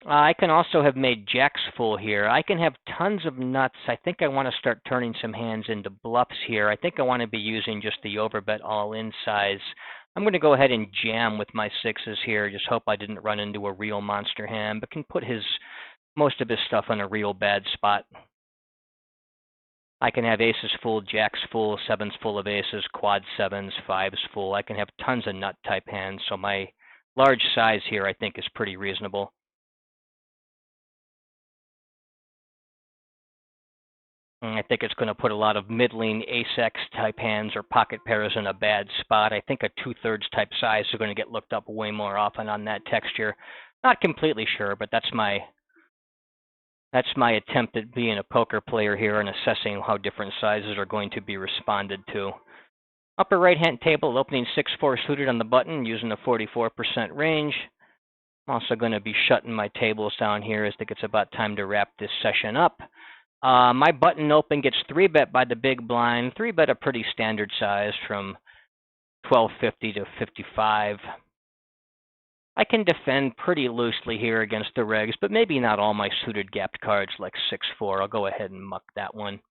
I can also have made jacks full here. I can have tons of nuts. I think I want to start turning some hands into bluffs here. I think I want to be using just the overbet all-in size. I'm going to go ahead and jam with my 6s here. Just hope I didn't run into a real monster hand, but can put most of his stuff in a real bad spot. I can have aces full, jacks full, 7s full of aces, quad 7s, 5s full. I can have tons of nut type hands, so my large size here I think is pretty reasonable. I think it's going to put a lot of middling ace-x type hands or pocket pairs in a bad spot. I think a 2/3 type size is going to get looked up way more often on that texture. Not completely sure, but that's my attempt at being a poker player here and assessing how different sizes are going to be responded to. Upper right-hand table, opening 6-4 suited on the button using a 44% range. I'm also going to be shutting my tables down here as I think it's about time to wrap this session up. My button open gets 3-bet by the big blind. 3-bet a pretty standard size from 1250 to 55. I can defend pretty loosely here against the regs, but maybe not all my suited gapped cards like 6-4. I'll go ahead and muck that one.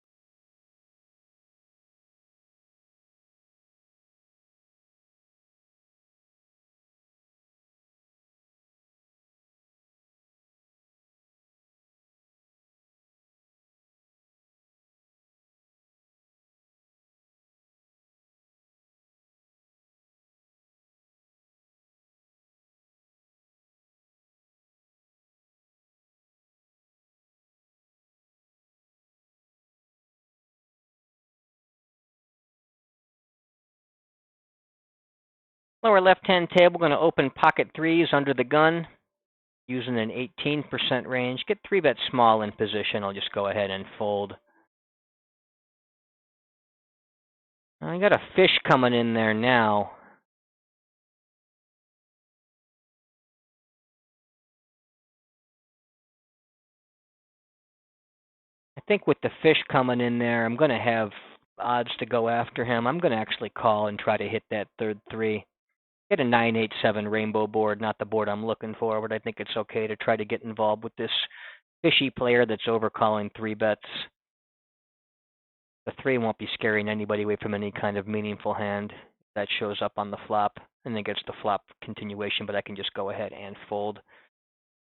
Lower left-hand table, going to open pocket 3s under the gun using an 18% range. Get 3-bet small in position. I'll just go ahead and fold. I got a fish coming in there now. I think with the fish coming in there, I'm going to have odds to go after him. I'm going to actually call and try to hit that third 3. Get a 987 rainbow board, not the board I'm looking for, but I think it's okay to try to get involved with this fishy player that's overcalling 3 bets. The 3 won't be scaring anybody away from any kind of meaningful hand. That shows up on the flop, and then gets the flop continuation, but I can just go ahead and fold.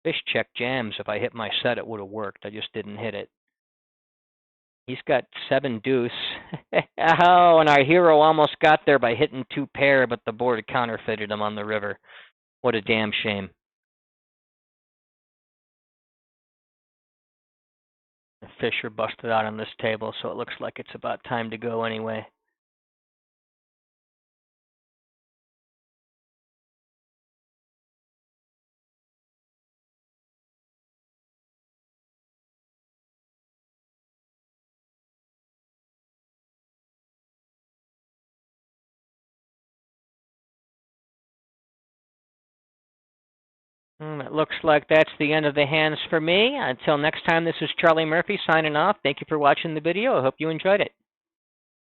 Fish check jams. If I hit my set, it would have worked. I just didn't hit it. He's got 7 deuce. Oh, and our hero almost got there by hitting 2 pair, but the board counterfeited him on the river. What a damn shame. The fish are busted out on this table, so it looks like it's about time to go anyway. It looks like that's the end of the hands for me. Until next time, this is Charlie Murphy signing off. Thank you for watching the video. I hope you enjoyed it.